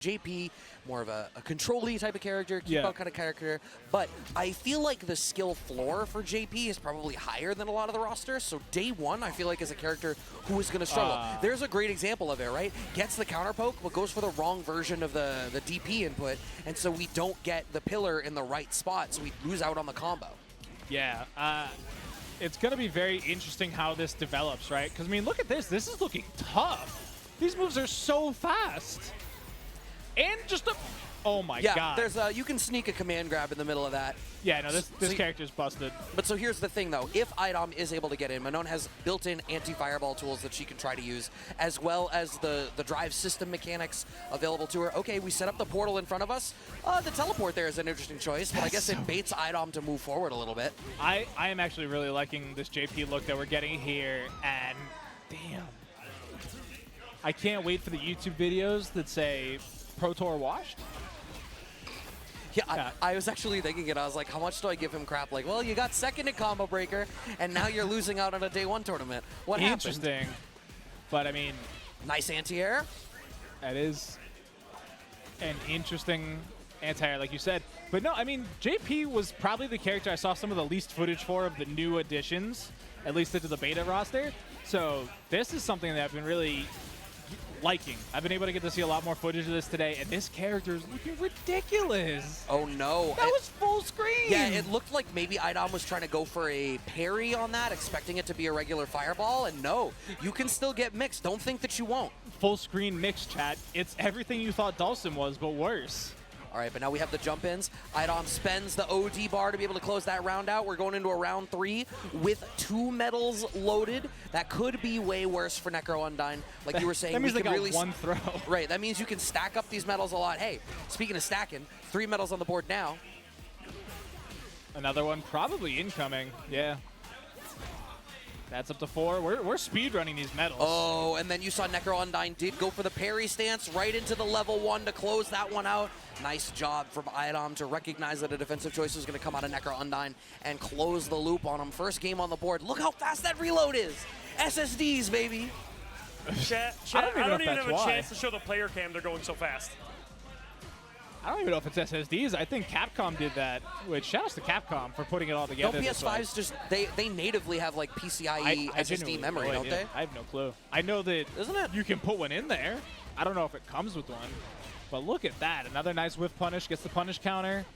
JP, more of a control-y type of character, keep-out kind of character, but I feel like the skill floor for JP is probably higher than a lot of the roster, so day one I feel like is a character who is going to struggle. There's a great example of it, right? Gets the counter poke, but goes for the wrong version of the DP input, and so we don't get the pillar in the right spot, so we lose out on the combo. Yeah, it's going to be very interesting how this develops, right? Because, I mean, look at this. This is looking tough. These moves are so fast. And just a... Oh, my God. Yeah, there's you can sneak a command grab in the middle of that. Yeah, no, this character's busted. But so here's the thing, though. If IDOM is able to get in, Manon has built-in anti-fireball tools that she can try to use, as well as the drive system mechanics available to her. Okay, we set up the portal in front of us. The teleport there is an interesting choice, but I guess it baits IDOM to move forward a little bit. I am actually really liking this JP look that we're getting here, and damn. I can't wait for the YouTube videos that say Pro Tour washed. Yeah, I was actually thinking it. I was like, how much do I give him crap? Like, well, you got second in Combo Breaker, and now you're losing out on a day one tournament. What happened? Interesting. But, I mean... Nice anti-air. That is an interesting anti-air, like you said. But no, I mean, JP was probably the character I saw some of the least footage for of the new additions, at least into the beta roster. So this is something that I've been really liking. I've been able to get to see a lot more footage of this today, and this character is looking ridiculous. Oh, no. That was full screen. Yeah, it looked like maybe IDOM was trying to go for a parry on that, expecting it to be a regular fireball, and no, you can still get mixed. Don't think that you won't. Full screen mix, chat. It's everything you thought Dawson was, but worse. All right, but now we have the jump-ins. IDOM spends the OD bar to be able to close that round out. We're going into a round 3 with 2 medals loaded. That could be way worse for NECROUNDINE. Like you were saying, that means we they can got really one throw. Right, that means you can stack up these medals a lot. Hey, speaking of stacking, 3 medals on the board now. Another one probably incoming. Yeah. That's up to 4. We're speedrunning these medals. Oh, and then you saw NECROUNDINE did go for the parry stance right into the level 1 to close that one out. Nice job from IDOM to recognize that a defensive choice was going to come out of NECROUNDINE and close the loop on him. First game on the board. Look how fast that reload is. SSDs, baby. Chat, I don't even have a chance to show the player cam. They're going so fast. I don't even know if it's SSDs. I think Capcom did that, which shout out to Capcom for putting it all together. No, PS5s just, they natively have like PCIe SSD memory, don't they? I have no clue. I know that you can put one in there. I don't know if it comes with one. But look at that. Another nice whiff punish, gets the punish counter.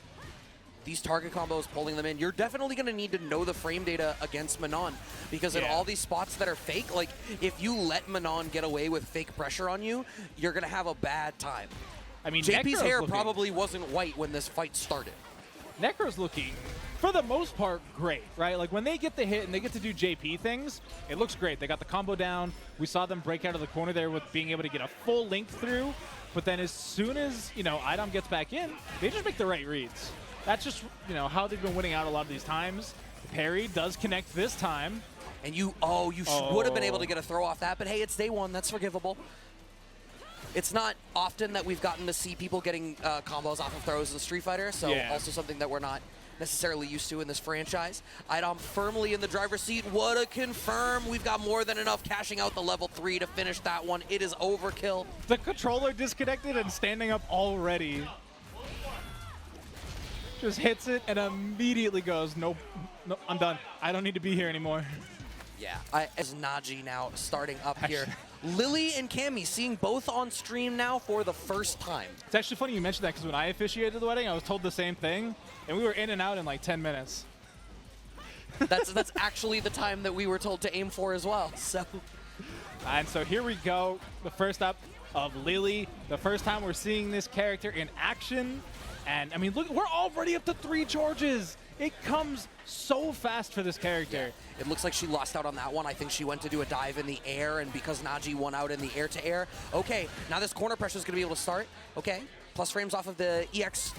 These target combos, pulling them in, you're definitely going to need to know the frame data against Manon, because in all these spots that are fake, like if you let Manon get away with fake pressure on you, you're going to have a bad time. I mean, JP's hair probably wasn't white when this fight started. Necro's looking, for the most part, great, right? Like when they get the hit and they get to do JP things, it looks great. They got the combo down. We saw them break out of the corner there with being able to get a full link through. But then as soon as, IDOM gets back in, they just make the right reads. That's just, how they've been winning out a lot of these times. The parry does connect this time. And you would have been able to get a throw off that, but hey, it's day one. That's forgivable. It's not often that we've gotten to see people getting combos off of throws in Street Fighter, so also something that we're not necessarily used to in this franchise. IDOM firmly in the driver's seat. What a confirm. We've got more than enough cashing out the level 3 to finish that one. It is overkill. The controller disconnected and standing up already. Just hits it and immediately goes, nope, I'm done. I don't need to be here anymore. Yeah, as Naji now starting up here. Lily and Cammy seeing both on stream now for the first time. It's actually funny you mentioned that because when I officiated the wedding, I was told the same thing, and we were in and out in like 10 minutes. That's actually the time that we were told to aim for as well. So. And so here we go, the first up of Lily. The first time we're seeing this character in action. And I mean, look, we're already up to 3 charges. It comes so fast for this character. Yeah. It looks like she lost out on that one. I think she went to do a dive in the air, and because Naji won out in the air-to-air, okay, now this corner pressure is going to be able to start. Okay, plus frames off of the EX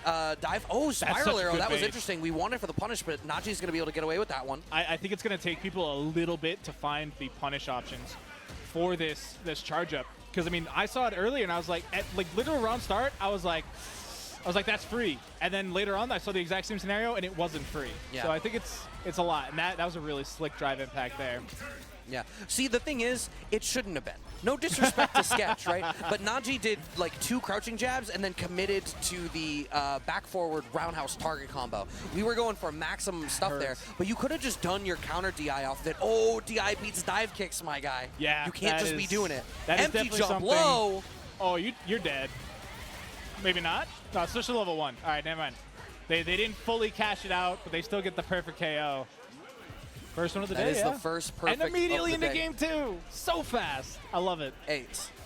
dive. Oh, spiral arrow, that was interesting. We wanted for the punish, but Naji's going to be able to get away with that one. I think it's going to take people a little bit to find the punish options for this charge up. Because, I mean, I saw it earlier, and I was like, at literal round start, I was like, that's free. And then later on, I saw the exact same scenario, and it wasn't free. Yeah. So I think it's a lot. And that was a really slick drive impact there. Yeah. See, the thing is, it shouldn't have been. No disrespect to Sketch, right? But Naji did like 2 crouching jabs and then committed to the back forward roundhouse target combo. We were going for maximum stuff there, but you could have just done your counter DI off of it. Oh, DI beats dive kicks, my guy. Yeah. You can't just be doing it. That is Empty definitely jump something. low. Oh, you're dead. Maybe not. No, switch to level 1. All right, never mind. They didn't fully cash it out, but they still get the perfect KO. First one of the day, That is the first perfect and immediately of the into day. game 2. So fast. I love it. Hey,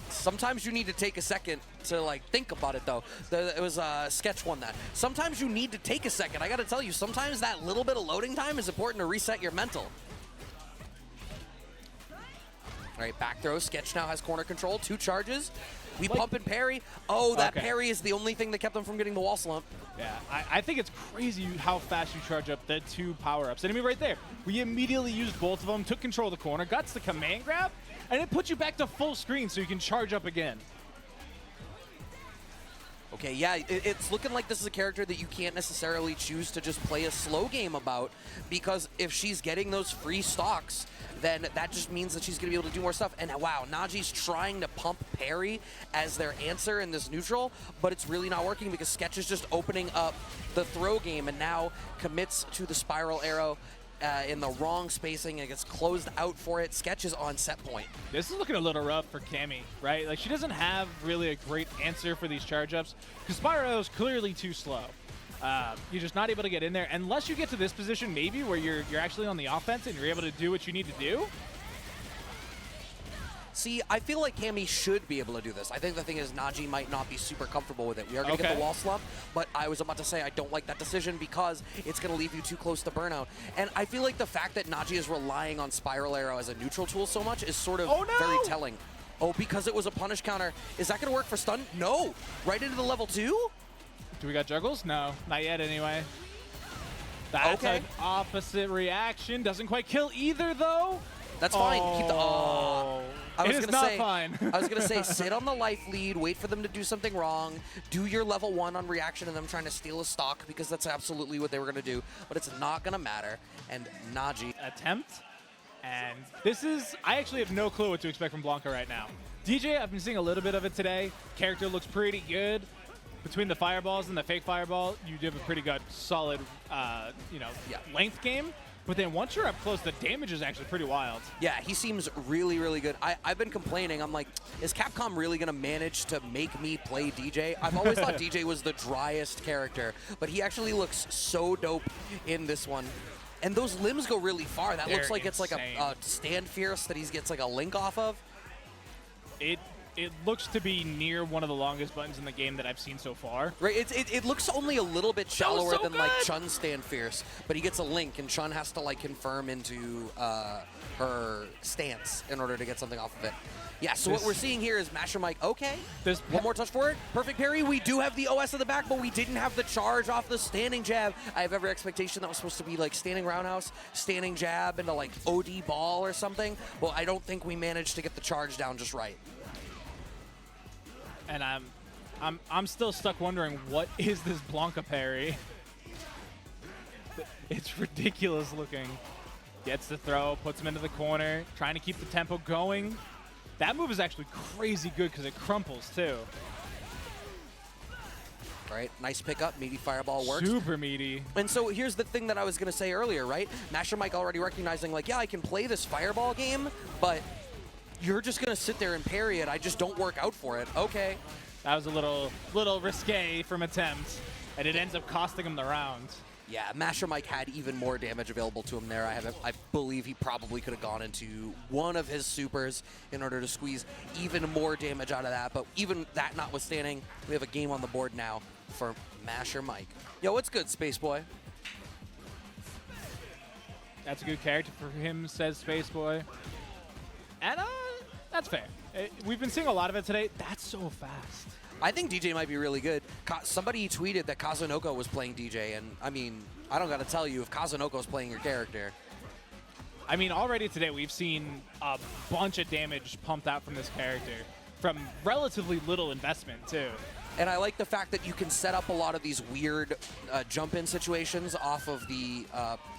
sometimes you need to take a second to like think about it though. It was Sketch won that. Sometimes you need to take a second. I got to tell you, sometimes that little bit of loading time is important to reset your mental. All right, back throw. Sketch now has corner control. 2 charges. We pump and parry. Oh, that parry is the only thing that kept them from getting the wall slump. Yeah, I think it's crazy how fast you charge up the 2 power-ups. And I mean, right there, we immediately used both of them, took control of the corner, got to the command grab, and it puts you back to full screen so you can charge up again. Okay, yeah, it's looking like this is a character that you can't necessarily choose to just play a slow game about, because if she's getting those free stocks, then that just means that she's going to be able to do more stuff. And wow, Naji's trying to pump parry as their answer in this neutral, but it's really not working because Sketch is just opening up the throw game and now commits to the spiral arrow in the wrong spacing and gets closed out for it. Sketch is on set point. This is looking a little rough for Cammy, right? Like, she doesn't have really a great answer for these charge-ups because spiral is clearly too slow. You're just not able to get in there unless you get to this position maybe where you're actually on the offense and you're able to do what you need to do. See, I feel like Cammy should be able to do this. I think the thing is Naji might not be super comfortable with it. We are going to get the wall slump, but I was about to say I don't like that decision because it's going to leave you too close to burnout. And I feel like the fact that Naji is relying on Spiral Arrow as a neutral tool so much is sort of very telling. Oh, because it was a punish counter. Is that going to work for stun? No. Right into the level 2? Do we got juggles? No, not yet anyway. That's an opposite reaction. Doesn't quite kill either, though. That's fine. Keep the... It is not fine. I was going to say, sit on the life lead, wait for them to do something wrong, do your level 1 on reaction and them trying to steal a stock, because that's absolutely what they were going to do. But it's not going to matter. And Naji... Attempt. And this is... I actually have no clue what to expect from Blanca right now. DJ, I've been seeing a little bit of it today. Character looks pretty good. Between the fireballs and the fake fireball, you have a pretty good, solid, length game. But then once you're up close, the damage is actually pretty wild. Yeah, he seems really, really good. I've been complaining. I'm like, is Capcom really going to manage to make me play DJ? I've always thought DJ was the driest character, but he actually looks so dope in this one. And those limbs go really far. That looks like it's like a stand fierce that he gets like a link off of. It looks to be near one of the longest buttons in the game that I've seen so far. Right, it looks only a little bit shallower than like Chun's stand fierce, but he gets a link and Chun has to like confirm into her stance in order to get something off of it. Yeah, so what we're seeing here is MASHERMIKE, okay. One more touch for it, perfect parry. We do have the OS in the back, but we didn't have the charge off the standing jab. I have every expectation that was supposed to be like standing roundhouse, standing jab into like OD ball or something. Well, I don't think we managed to get the charge down just right. And I'm still stuck wondering, what is this Blanca parry? It's ridiculous looking. Gets the throw, puts him into the corner, trying to keep the tempo going. That move is actually crazy good because it crumples too. Right, nice pickup, meaty fireball works. Super meaty. And so here's the thing that I was going to say earlier, right? MASHERMIKE already recognizing like, yeah, I can play this fireball game, but you're just going to sit there and parry it. I just don't work out for it. Okay. That was a little risque from attempt, and it ends up costing him the round. Yeah, MASHERMIKE had even more damage available to him there. I believe he probably could have gone into one of his supers in order to squeeze even more damage out of that. But even that notwithstanding, we have a game on the board now for MASHERMIKE. Yo, what's good, Space Boy? That's a good character for him, says Space Boy. And that's fair. We've been seeing a lot of it today. That's so fast. I think DJ might be really good. Somebody tweeted that Kazunoko was playing DJ, and I mean, I don't got to tell you if Kazunoko's playing your character. I mean, already today we've seen a bunch of damage pumped out from this character from relatively little investment, too. And I like the fact that you can set up a lot of these weird jump-in situations off of the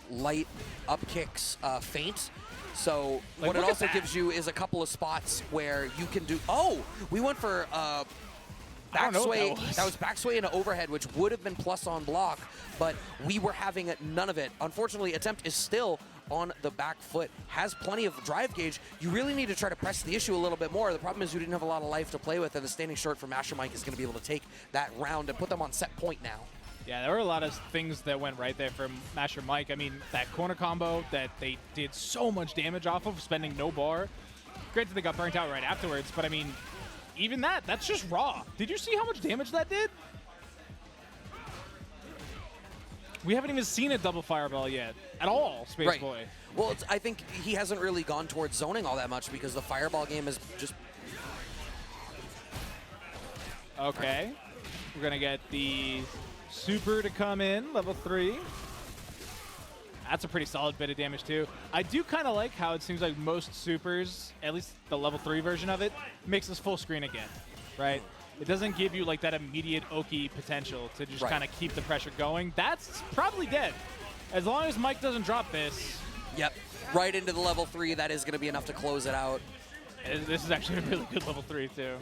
light up kicks feint. So Like, what it look at also that. gives you is a couple of spots where you can do. Oh, we went for I don't know what backsway. that was. Backsway and an overhead, which would have been plus on block, but we were having none of it. Unfortunately, Attempt is still on the back foot, has plenty of drive gauge. You really need to try to press the issue a little bit more. The problem is you didn't have a lot of life to play with, and the standing short for MASHERMIKE is going to be able to take that round and put them on set point now. Yeah, there were a lot of things that went right there from MASHERMIKE. I mean, that corner combo that they did so much damage off of, spending no bar. Granted, they got burnt out right afterwards, but I mean, even that's just raw. Did you see how much damage that did? We haven't even seen a double fireball yet at all, Space Right. Boy. Well, I think he hasn't really gone towards zoning all that much because the fireball game is just... Okay. We're going to get the super to come in, level 3. That's a pretty solid bit of damage, too. I do kind of like how it seems like most supers, at least the level 3 version of it, makes this full screen again, right? It doesn't give you like that immediate Oki potential to just kind of keep the pressure going. That's probably dead. As long as Mike doesn't drop this. Yep, right into the level 3. That is going to be enough to close it out. This is actually a really good level 3, too.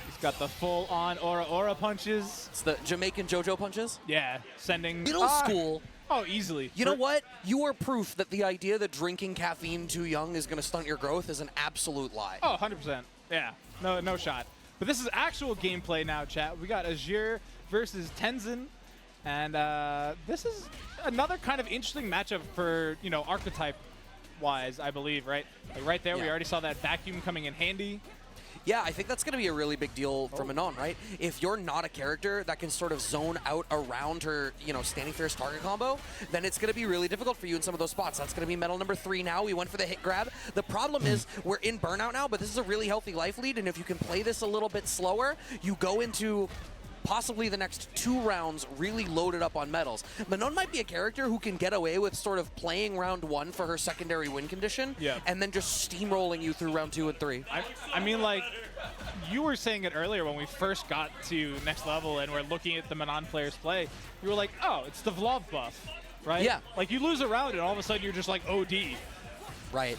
He's got the full-on aura punches. It's the Jamaican JoJo punches. Yeah, sending... Middle school. Oh, easily. You know what? You are proof that the idea that drinking caffeine too young is going to stunt your growth is an absolute lie. Oh, 100%. Yeah, no shot. But this is actual gameplay now, chat. We got AZURE versus Tenzin. And this is another kind of interesting matchup for, you know, archetype-wise, I believe, right? Like right there, we already saw that vacuum coming in handy. Yeah, I think that's going to be a really big deal for Manon, right? If you're not a character that can sort of zone out around her, you know, standing fierce target combo, then it's going to be really difficult for you in some of those spots. That's going to be medal number 3 now. We went for the hit grab. The problem is we're in burnout now, but this is a really healthy life lead, and if you can play this a little bit slower, you go into possibly the next 2 rounds really loaded up on medals. Manon might be a character who can get away with sort of playing round 1 for her secondary win condition, and then just steamrolling you through round 2 and 3. I mean, like, you were saying it earlier when we first got to next level and we're looking at the Manon players play. You were like, oh, it's the Vlov buff, right? Yeah. Like, you lose a round and all of a sudden you're just like OD. Right.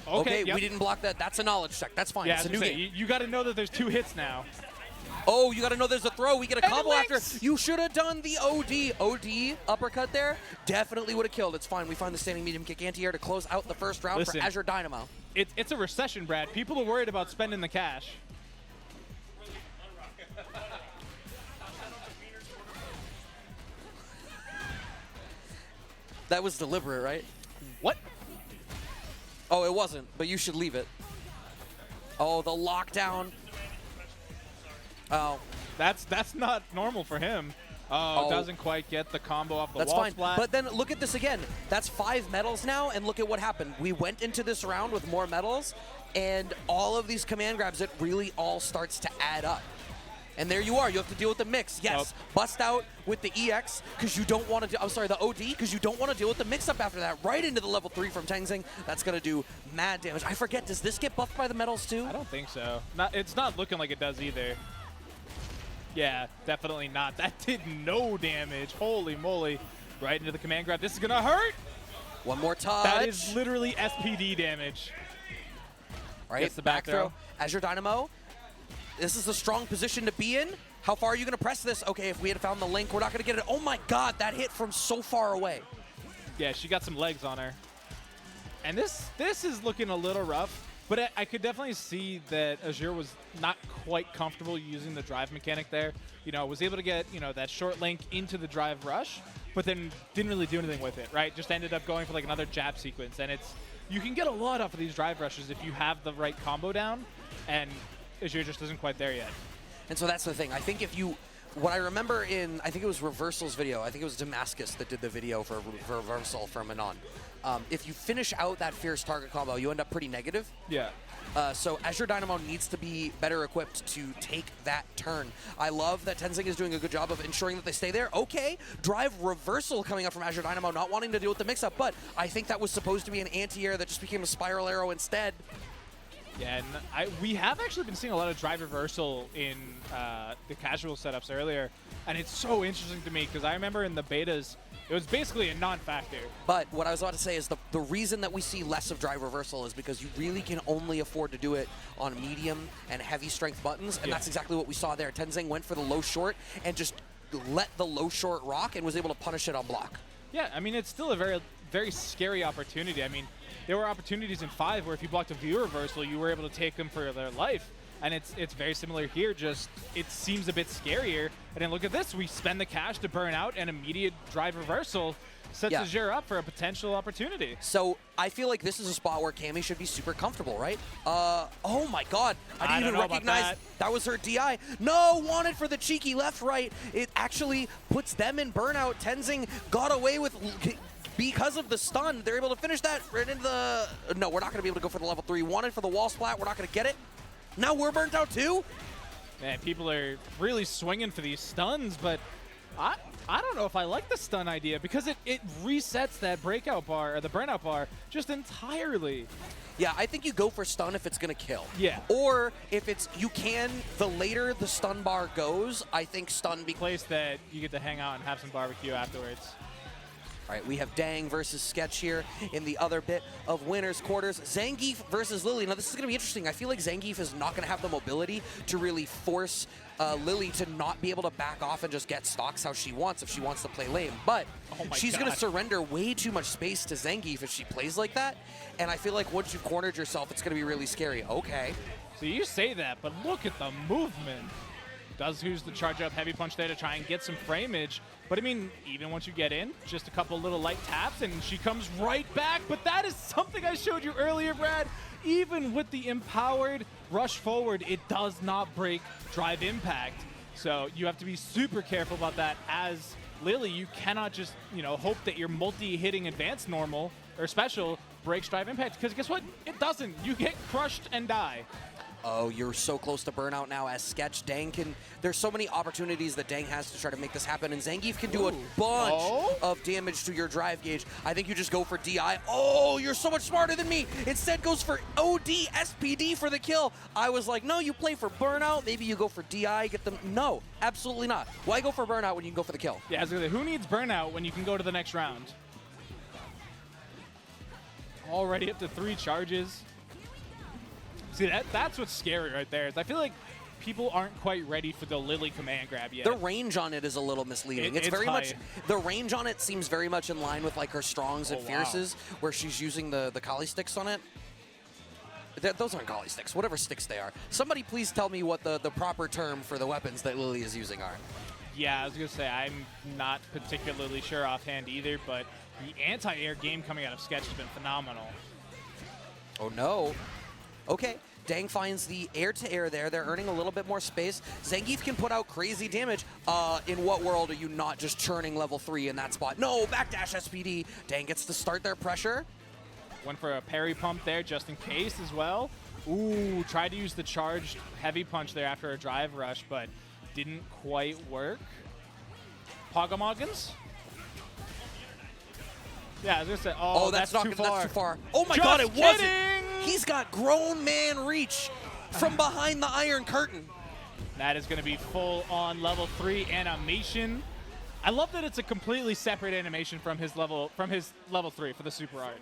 Okay, we didn't block that. That's a knowledge check. That's fine. Yeah, it's a new game. you got to know that there's 2 hits now. Oh, you got to know there's a throw. We get a And combo after. links. You should have done the OD. OD uppercut there definitely would have killed. It's fine. We find the standing medium kick anti-air to close out the first round Listen. for Azure Dynamo. It's a recession, Brad. People are worried about spending the cash. That was deliberate, right? What? Oh, it wasn't, but you should leave it. Oh, the lockdown. Oh. That's not normal for him. Oh, doesn't quite get the combo off the That's wall fine. splat. But then look at this again. That's 5 medals now, and look at what happened. We went into this round with more medals, and all of these command grabs, it really all starts to add up. And there you are. You have to deal with the mix. Yes, bust out with the EX because you don't want to. I'm sorry, the OD because you don't want to deal with the mix-up after that. Right into the level 3 from Tenzing. That's going to do mad damage. I forget, does this get buffed by the medals too? I don't think so. It's not looking like it does either. Yeah, definitely not. That did no damage. Holy moly. Right into the command grab. This is going to hurt. One more touch. That is literally SPD damage. Right, Gets the back throw. Azure Dynamo. This is a strong position to be in. How far are you going to press this? Okay, if we had found the link, we're not going to get it. Oh my god, that hit from so far away. Yeah, she got some legs on her. And this is looking a little rough. But I could definitely see that AZURE was not quite comfortable using the drive mechanic there. You know, was able to get, you know, that short link into the drive rush, but then didn't really do anything with it, right? Just ended up going for like another jab sequence. And you can get a lot off of these drive rushes if you have the right combo down, and AZURE just isn't quite there yet. And so that's the thing. I think if you, what I remember in, I think it was Reversal's video, I think it was Damascus that did the video for Reversal for Manon. If you finish out that fierce target combo, you end up pretty negative. Yeah. So Azure Dynamo needs to be better equipped to take that turn. I love that Tenzing is doing a good job of ensuring that they stay there. Okay, drive reversal coming up from Azure Dynamo, not wanting to deal with the mix-up, but I think that was supposed to be an anti-air that just became a spiral arrow instead. Yeah, and we have actually been seeing a lot of drive reversal in the casual setups earlier, and it's so interesting to me because I remember in the betas, it was basically a non-factor. But what I was about to say is the reason that we see less of drive reversal is because you really can only afford to do it on medium and heavy strength buttons, and that's exactly what we saw there. Tenzing went for the low short and just let the low short rock and was able to punish it on block. Yeah, I mean, it's still a very, very scary opportunity. I mean, there were opportunities in 5 where if you blocked a view reversal, you were able to take them for their life. And it's very similar here, just it seems a bit scarier. And then look at this, we spend the cash to burn out, and immediate drive reversal sets Azure up for a potential opportunity. So I feel like this is a spot where Cammy should be super comfortable, right? Oh my god, I didn't even recognize that was her DI. No, wanted for the cheeky left-right. It actually puts them in burnout. Tenzing got away with, because of the stun, they're able to finish that right into the, no, we're not gonna be able to go for the level 3. Wanted for the wall splat, we're not gonna get it. Now we're burnt out too? Man, people are really swinging for these stuns, but I don't know if I like the stun idea because it resets that breakout bar, or the burnout bar, just entirely. Yeah, I think you go for stun if it's going to kill. Yeah. Or if it's, you can, the later the stun bar goes, I think stun place that you get to hang out and have some barbecue afterwards. All right, we have Dang versus Sketch here in the other bit of winners quarters. Zangief versus Lily. Now, this is going to be interesting. I feel like Zangief is not going to have the mobility to really force Lily to not be able to back off and just get stocks how she wants if she wants to play lame. But she's going to surrender way too much space to Zangief if she plays like that. And I feel like once you've cornered yourself, it's going to be really scary. Okay. So you say that, but look at the movement. Does use the charge up heavy punch there to try and get some frameage. But I mean, even once you get in, just a couple little light taps and she comes right back. But that is something I showed you earlier, Brad. Even with the empowered rush forward, it does not break drive impact. So you have to be super careful about that. As Lily, you cannot just, you know, hope that your multi-hitting advanced normal or special breaks drive impact. Because guess what? It doesn't. You get crushed and die. Oh, you're so close to burnout now as Sketch. Dang can, there's so many opportunities that Dang has to try to make this happen, and Zangief can do a bunch of damage to your drive gauge. I think you just go for DI. Oh, you're so much smarter than me. Instead goes for OD SPD for the kill. I was like, no, you play for burnout. Maybe you go for DI, get them. No, absolutely not. Why go for burnout when you can go for the kill? Yeah, I was gonna say, who needs burnout when you can go to the next round? Already up to 3 charges. See, that's what's scary right there. Is I feel like people aren't quite ready for the Lily command grab yet. The range on it is a little misleading. It's very much, the range on it seems very much in line with like her strongs and fierces, where she's using the Kali sticks on it. Those aren't Kali sticks, whatever sticks they are. Somebody please tell me what the proper term for the weapons that Lily is using are. Yeah, I was going to say, I'm not particularly sure offhand either, but the anti-air game coming out of Sketch has been phenomenal. Oh no. Okay, Dang finds the air-to-air there. They're earning a little bit more space. Zangief can put out crazy damage. In what world are you not just churning level 3 in that spot? No, backdash SPD. Dang gets to start their pressure. Went for a parry pump there just in case as well. Ooh, tried to use the charged heavy punch there after a drive rush, but didn't quite work. Pogamoggins? Yeah, I was gonna say, that's too far. That's too far. Oh my Just god, it wasn't. kidding! He's got grown man reach from behind the Iron Curtain. That is gonna be full on level 3 animation. I love that it's a completely separate animation from his level 3 for the super art.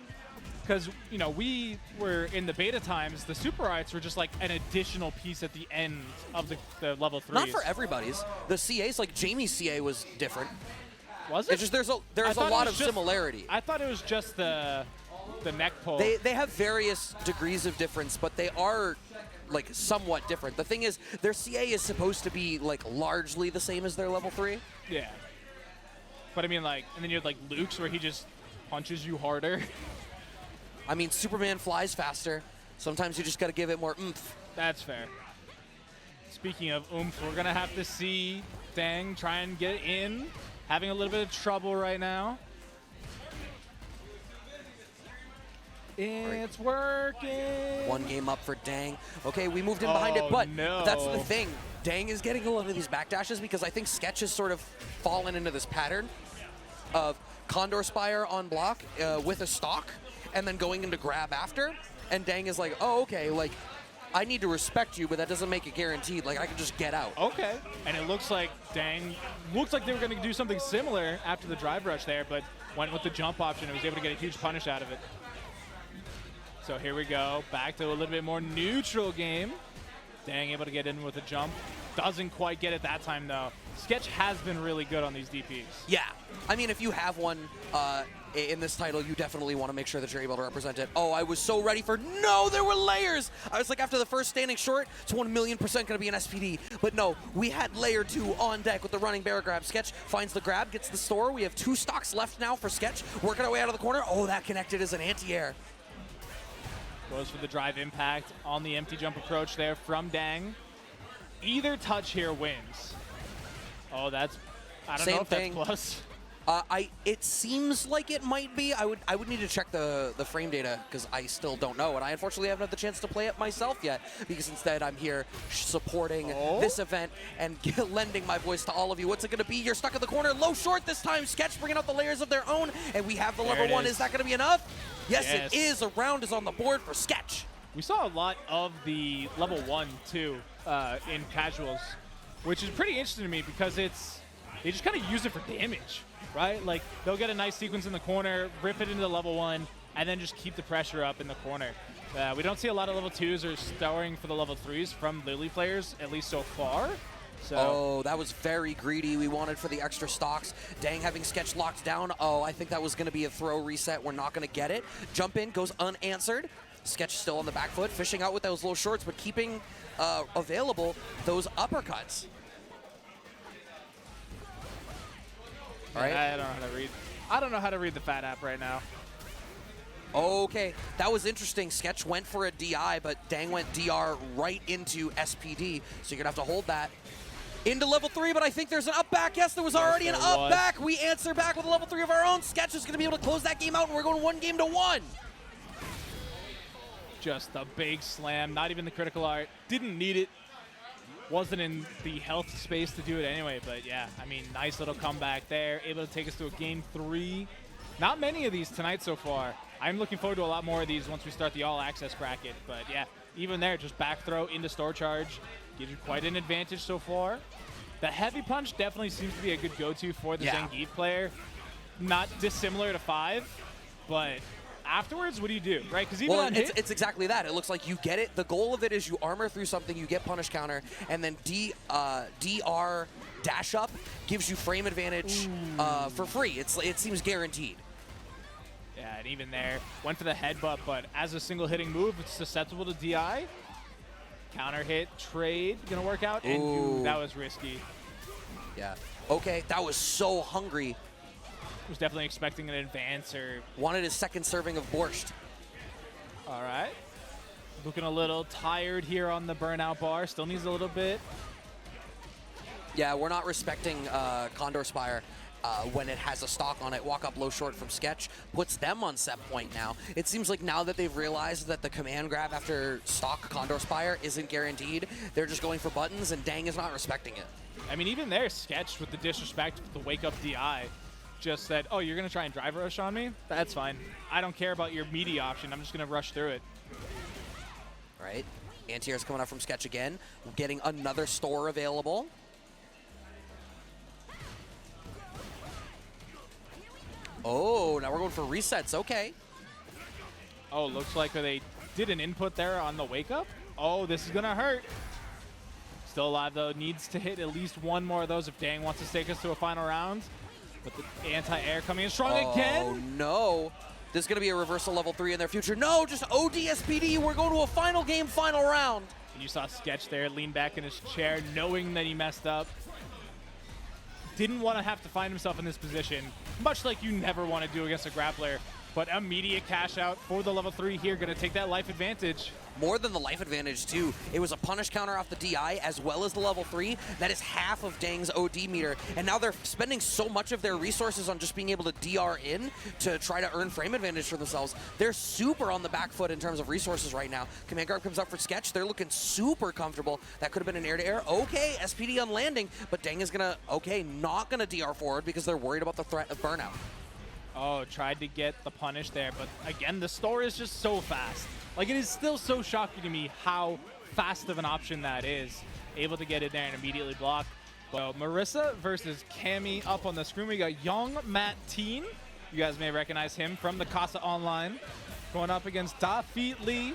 Because, you know, we were in the beta times, the super arts were just like an additional piece at the end of the level 3s. Not for everybody's. The CAs, like Jamie's CA was different. Was it? It's just there's a lot of similarity. I thought it was just the neck pull. They have various degrees of difference, but they are like somewhat different. The thing is, their CA is supposed to be like largely the same as their level 3. Yeah. But I mean, like, and then you have like Luke's where he just punches you harder. I mean, Superman flies faster. Sometimes you just got to give it more oomph. That's fair. Speaking of oomph, we're gonna have to see Dang try and get in. Having a little bit of trouble right now. It's working. One game up for Dang. Okay, we moved in behind it, but no. That's the thing. Dang is getting a lot of these backdashes because I think Sketch has sort of fallen into this pattern of Condor Spire on block with a stock and then going into grab after. And Dang is like, oh, okay, like I need to respect you, but that doesn't make it guaranteed. Like, I can just get out. Okay. And it looks like Dang looks like they were going to do something similar after the drive rush there, but went with the jump option and was able to get a huge punish out of it. So here we go. Back to a little bit more neutral game. Dang able to get in with a jump. Doesn't quite get it that time, though. Sketch has been really good on these DPs. Yeah. I mean, if you have one in this title, you definitely want to make sure that you're able to represent it. Oh, I was so ready for, no, there were layers. I was like, after the first standing short, it's 1,000,000% going to be an SPD. But no, we had layer 2 on deck with the running bear grab. Sketch finds the grab, gets the store. We have 2 stocks left now for Sketch. Working our way out of the corner. Oh, that connected as an anti-air. Goes for the drive impact on the empty jump approach there from Dang. Either touch here wins. Oh, that's, I don't know if that's plus. It seems like it might be. I would need to check the frame data because I still don't know, and I unfortunately haven't had the chance to play it myself yet because instead I'm here supporting this event and lending my voice to all of you. What's it going to be? You're stuck in the corner. Low short this time. Sketch bringing out the layers of their own, and we have the level 1. Is that going to be enough? Yes, it is. A round is on the board for Sketch. We saw a lot of the level 1 too in casuals, which is pretty interesting to me because they just kind of use it for damage. Right? Like, they'll get a nice sequence in the corner, rip it into the level 1, and then just keep the pressure up in the corner. We don't see a lot of level 2s or starring for the level 3s from Lily players, at least so far. So. Oh, that was very greedy. We wanted for the extra stocks. Dang having Sketch locked down. Oh, I think that was going to be a throw reset. We're not going to get it. Jump in, goes unanswered. Sketch still on the back foot, fishing out with those low shorts, but keeping available those uppercuts. All right. I don't know how to read. I don't know how to read the FAT app right now. Okay, that was interesting. Sketch went for a DI, but Dang went DR right into SPD. So you're gonna have to hold that into level 3. But I think there's an up back. Yes, there was already an up back. We answer back with a level 3 of our own. Sketch is gonna be able to close that game out, and we're going 1-1. Just a big slam. Not even the critical art. Didn't need it. Wasn't in the health space to do it anyway, but yeah, I mean, nice little comeback there. Able to take us to a game 3. Not many of these tonight so far. I'm looking forward to a lot more of these once we start the all-access bracket, but yeah, even there, just back throw into store charge. Gives you quite an advantage so far. The heavy punch definitely seems to be a good go-to for the Zangief player. Not dissimilar to 5, but afterwards, what do you do, right? Because even on hit, it's exactly that. It looks like you get it. The goal of it is you armor through something, you get punish counter, and then DR dash up gives you frame advantage for free. It seems guaranteed. Yeah, and even there, went for the headbutt, but as a single hitting move, it's susceptible to DI. Counter hit, trade, gonna work out, and ooh, that was risky. Yeah. Okay, that was so hungry. Was definitely expecting an advance or wanted his second serving of borscht. All right, looking a little tired here on the burnout bar. Still needs a little bit. Yeah, we're not respecting Condor Spire when it has a stock on it. Walk up low short from Sketch puts them on set point now. It seems like now that they've realized that the command grab after stock Condor Spire isn't guaranteed, they're just going for buttons, and Dang is not respecting it. I mean, even there, Sketch with the disrespect with the wake up DI. Just said, oh, you're going to try and drive rush on me? That's fine. I don't care about your meaty option. I'm just going to rush through it. All right. Anti-air's coming up from Sketch again. We're getting another store available. Oh, now we're going for resets. Okay. Oh, looks like they did an input there on the wake up. Oh, this is going to hurt. Still alive, though. Needs to hit at least one more of those if Dang wants to take us to a final round. But the anti-air coming in strong again. Oh, no. There's going to be a reversal level 3 in their future. No, just OD SPD. We're going to a final game, final round. And you saw Sketch there lean back in his chair, knowing that he messed up. Didn't want to have to find himself in this position, much like you never want to do against a grappler. But immediate cash out for the level 3 here. Going to take that life advantage. More than the life advantage, too. It was a punish counter off the DI as well as the level 3. That is half of Dang's OD meter. And now they're spending so much of their resources on just being able to DR in to try to earn frame advantage for themselves. They're super on the back foot in terms of resources right now. Command guard comes up for Sketch. They're looking super comfortable. That could have been an air-to-air. Okay, SPD on landing. But Dang is going to, okay, not going to DR forward because they're worried about the threat of burnout. Oh, tried to get the punish there, but again, the store is just so fast. Like, it is still so shocking to me how fast of an option that is. Able to get in there and immediately block. So Marissa versus Cammy up on the screen. We got young MADTITAN. You guys may recognize him from the Casa Online. Going up against DAFEETLEE,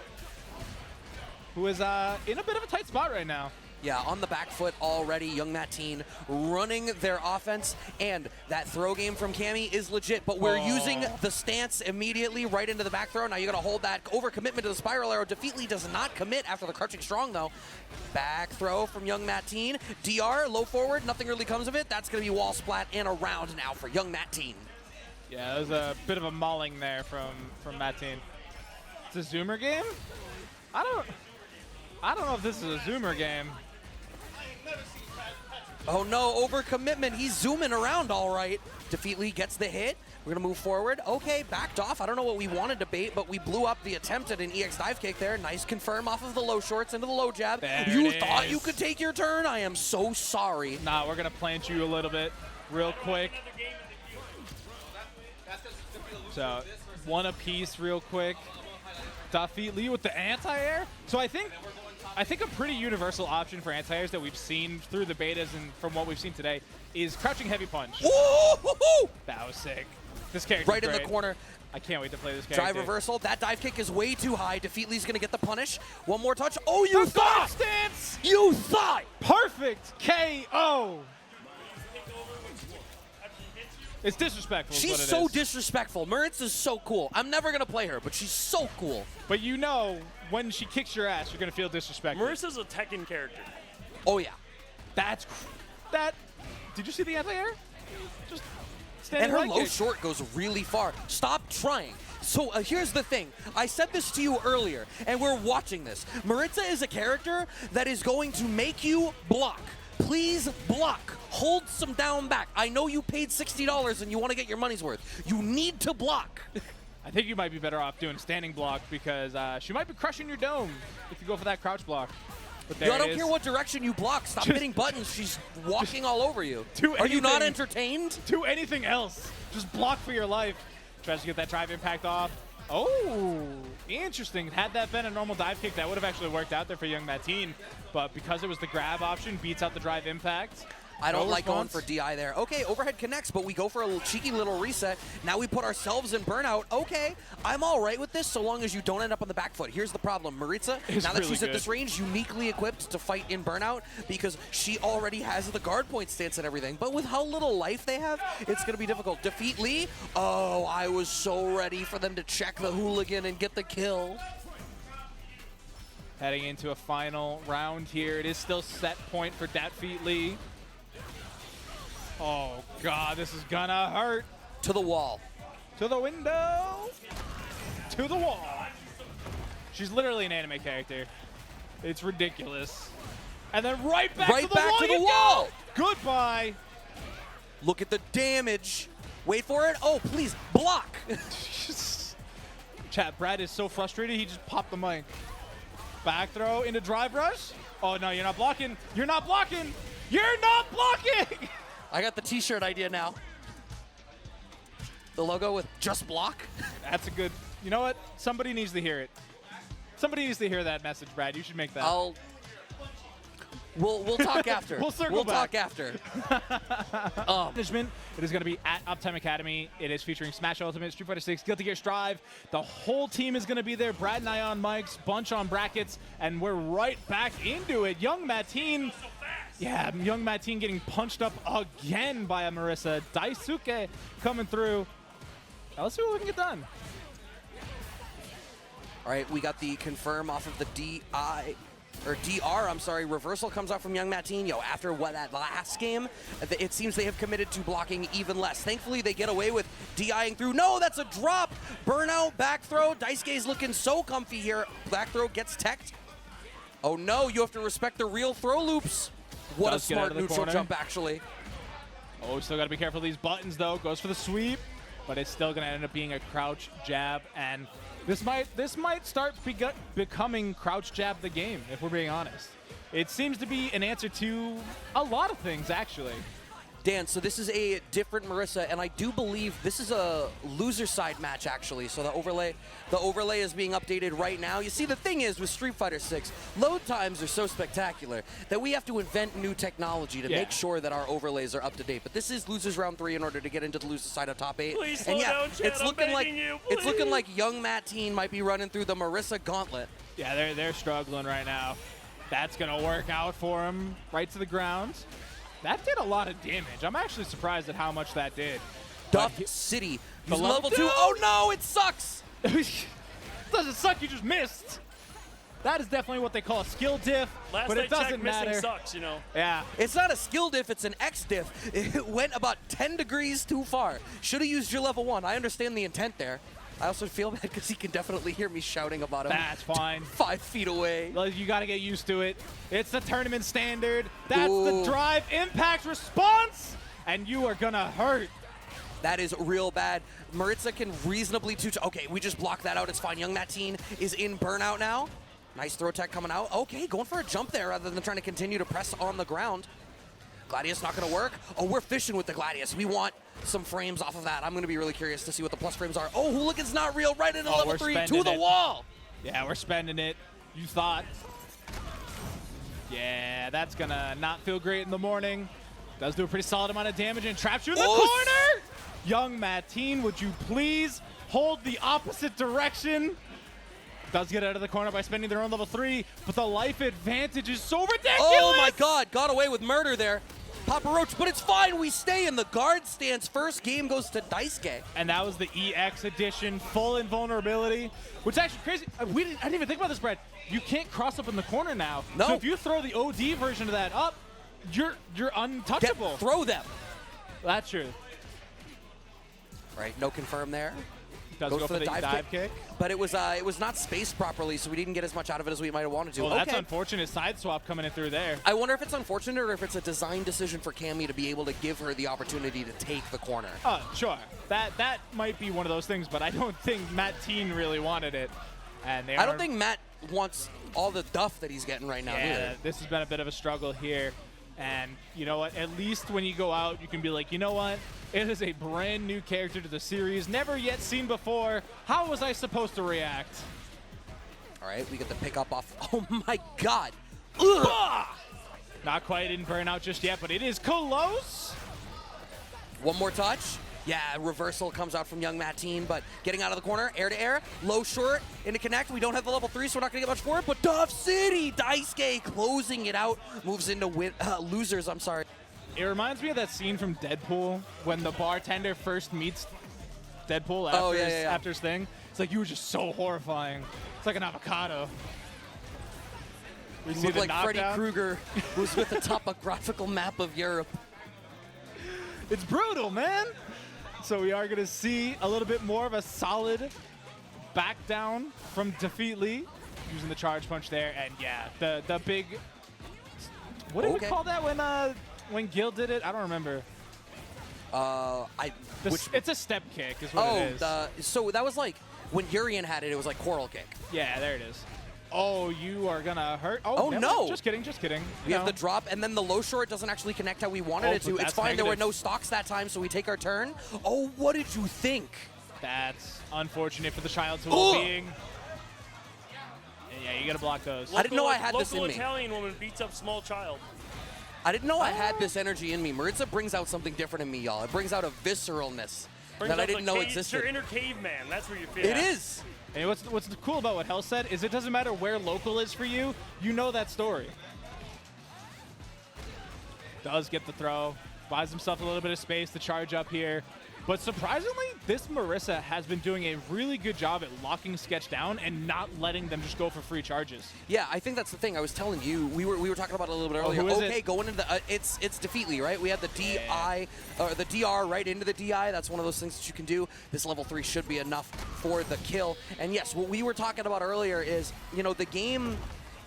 who is in a bit of a tight spot right now. Yeah, on the back foot already, young MADTITAN running their offense, and that throw game from Cammy is legit, but we're using the stance immediately right into the back throw. Now you gotta hold that overcommitment to the spiral arrow. DAFEETLEE does not commit after the crouching strong though. Back throw from young MADTITAN. DR, low forward, nothing really comes of it. That's gonna be wall splat and around now for young MADTITAN. Yeah, there's a bit of a mauling there from MADTITAN. It's a zoomer game? I don't know if this is a zoomer game. Oh no, overcommitment. He's zooming around all right. DAFEETLEE gets the hit. We're gonna move forward. Okay, backed off. I don't know what we wanted to bait, but we blew up the attempt at an EX dive kick there. Nice confirm off of the low shorts into the low jab. You thought you could take your turn? I am so sorry. Nah, we're gonna plant you a little bit real quick. So, one apiece real quick. DAFEETLEE with the anti-air. So I think a pretty universal option for anti-airs that we've seen through the betas and from what we've seen today is crouching heavy punch. Woo-hoo-hoo! That was sick. This character right in the corner. I can't wait to play this character. Drive reversal. That dive kick is way too high. DAFEETLEE's gonna get the punish. One more touch. Oh, you thought! Stance! You thought! Perfect KO! It's disrespectful. She's so disrespectful. Maritz is so cool. I'm never gonna play her, but she's so cool. But you know, when she kicks your ass, you're gonna feel disrespected. Marissa's a Tekken character. Oh yeah. Did you see the anti-air? Just and her right low kick. short goes really far. Stop trying. So here's the thing. I said this to you earlier, and we're watching this. Maritza is a character that is going to make you block. Please block. Hold some down back. I know you paid $60 and you want to get your money's worth. You need to block. I think you might be better off doing standing block because she might be crushing your dome if you go for that crouch block. But there I don't care what direction you block. Stop hitting buttons. She's walking all over you. Are you not entertained? Do anything else. Just block for your life. Tries to get that drive impact off. Oh, interesting. Had that been a normal dive kick, that would have actually worked out there for young MADTITAN. But because it was the grab option, beats out the drive impact. I don't like going for DI there. Okay, overhead connects, but we go for a cheeky little reset. Now we put ourselves in burnout. Okay, I'm all right with this so long as you don't end up on the back foot. Here's the problem. Maritza, now that she's at this range, uniquely equipped to fight in burnout because she already has the guard point stance and everything. But with how little life they have, it's going to be difficult. DAFEETLEE, oh, I was so ready for them to check the hooligan and get the kill. Heading into a final round here. It is still set point for DAFEETLEE. Oh, God, this is gonna hurt. To the wall. To the window. To the wall. She's literally an anime character. It's ridiculous. And then right back to the wall. Goodbye. Look at the damage. Wait for it. Oh, please, block. Chat, Brad is so frustrated, he just popped the mic. Back throw into drive rush. Oh, no, you're not blocking. You're not blocking. You're not blocking. I got the t-shirt idea now. The logo with just block. That's a good, you know what? Somebody needs to hear it. Somebody needs to hear that message, Brad. You should make that. We'll talk after. We'll talk after. Management. It is going to be at Uptime Academy. It is featuring Smash Ultimate, Street Fighter 6, Guilty Gear Strive. The whole team is going to be there. Brad and I on mics, Bunch on brackets, and we're right back into it. Young MADTITAN. Yeah, young MADTITAN getting punched up again by a Marissa. Daisuke coming through. Now let's see what we can get done. All right, we got the confirm off of the DR, I'm sorry, reversal comes out from young MADTITAN. Yo, after that last game, it seems they have committed to blocking even less. Thankfully, they get away with DIing through. No, that's a drop. Burnout, back throw. Daisuke's looking so comfy here. Back throw gets teched. Oh no, you have to respect the real throw loops. What a smart neutral jump, actually. Oh, still got to be careful of these buttons, though. Goes for the sweep, but it's still going to end up being a crouch jab, and this might start becoming crouch jab the game, if we're being honest. It seems to be an answer to a lot of things, actually. Dan, so this is a different Marissa, and I do believe this is a loser side match, actually. So the overlay is being updated right now. You see, the thing is, with Street Fighter 6, load times are so spectacular that we have to invent new technology to make sure that our overlays are up to date. But this is losers round 3 in order to get into the loser side of top 8. Please and slow down, chat. it's looking like you, it's looking like young MADTITAN might be running through the Marissa gauntlet. Yeah, they're struggling right now. That's gonna work out for him. Right to the ground. That did a lot of damage. I'm actually surprised at how much that did. Duff City. The level 2. Oh no, it sucks! Doesn't suck, you just missed. That is definitely what they call a skill diff, but it doesn't matter. Missing sucks, you know. Yeah. It's not a skill diff, it's an X diff. It went about 10 degrees too far. Should have used your level 1. I understand the intent there. I also feel bad because he can definitely hear me shouting about him. That's fine. 5 feet away. Well, you got to get used to it. It's the tournament standard. That's Ooh. the drive, impact, response, and you are going to hurt. That is real bad. Maritza can reasonably okay, we just blocked that out. It's fine. Young MADTITAN is in burnout now. Nice throw tech coming out. Okay, going for a jump there rather than trying to continue to press on the ground. Gladius not going to work. Oh, we're fishing with the Gladius. We want some frames off of that. I'm going to be really curious to see what the plus frames are. Oh, Hooligan's not real. Right into level 3 to the wall. Yeah, we're spending it. You thought. Yeah, that's going to not feel great in the morning. Does do a pretty solid amount of damage and traps you in the corner. Young MADTITAN, would you please hold the opposite direction? Does get out of the corner by spending their own level 3, but the life advantage is so ridiculous. Oh my God, got away with murder there. Papa Roach, but it's fine. We stay in the guard stance. First game goes to DYNAMO. And that was the EX edition, full invulnerability, which is actually crazy. I didn't even think about this, Brad. You can't cross up in the corner now. No. So if you throw the OD version of that up, you're untouchable. Throw them. That's true. Right, no confirm there. Does go for the dive kick. But it was not spaced properly, so we didn't get as much out of it as we might have wanted to. Well, that's unfortunate side swap coming in through there. I wonder if it's unfortunate or if it's a design decision for Cammy to be able to give her the opportunity to take the corner. Sure. That might be one of those things, but I don't think MADTITAN really wanted it. And I don't think Matt wants all the duff that he's getting right now either. This has been a bit of a struggle here. And you know what? At least when you go out, you can be like, you know what? It is a brand new character to the series, never yet seen before. How was I supposed to react? All right, we get the pick up off. Oh my God. Ugh. Not quite in burnout just yet, but it is close. One more touch. Yeah, reversal comes out from young MADTITAN, but getting out of the corner, air to air, low short, into connect. We don't have the level 3, so we're not going to get much for it, but Duff City, Daisuke closing it out, moves into losers, I'm sorry. It reminds me of that scene from Deadpool when the bartender first meets Deadpool after, after his thing. It's like, you were just so horrifying. It's like an avocado. We look like Freddy Krueger was with the topographical map of Europe. It's brutal, man. So we are going to see a little bit more of a solid back down from DAFEETLEE, using the charge punch there. And yeah, the big, what did we call that when Gil did it? I don't remember. It's a step kick is what it is. So that was like when Urian had it, it was like coral kick. Yeah, there it is. Oh, you are going to hurt. Oh no. Just kidding, just kidding. We have the drop, and then the low short doesn't actually connect how we wanted it to. It's fine. There were no stocks that time, so we take our turn. Oh, what did you think? That's unfortunate for the child's well-being. Yeah, you got to block those. I didn't know I had this in me. Local Italian woman beats up small child. I didn't know I had this energy in me. Maritza brings out something different in me, y'all. It brings out a visceralness that I didn't know existed. It's your inner caveman. That's where you feel. It is. And what's cool about what Hell said is it doesn't matter where local is for you, you know that story. Does get the throw, buys himself a little bit of space to charge up here. But surprisingly, this Marissa has been doing a really good job at locking Sketch down and not letting them just go for free charges. Yeah, I think that's the thing. I was telling you, we were talking about it a little bit earlier. Who is it? Going into the it's DAFEETLEE, right? We had the DI or the DR right into the DI. That's one of those things that you can do. This level 3 should be enough for the kill. And yes, what we were talking about earlier is, you know, the game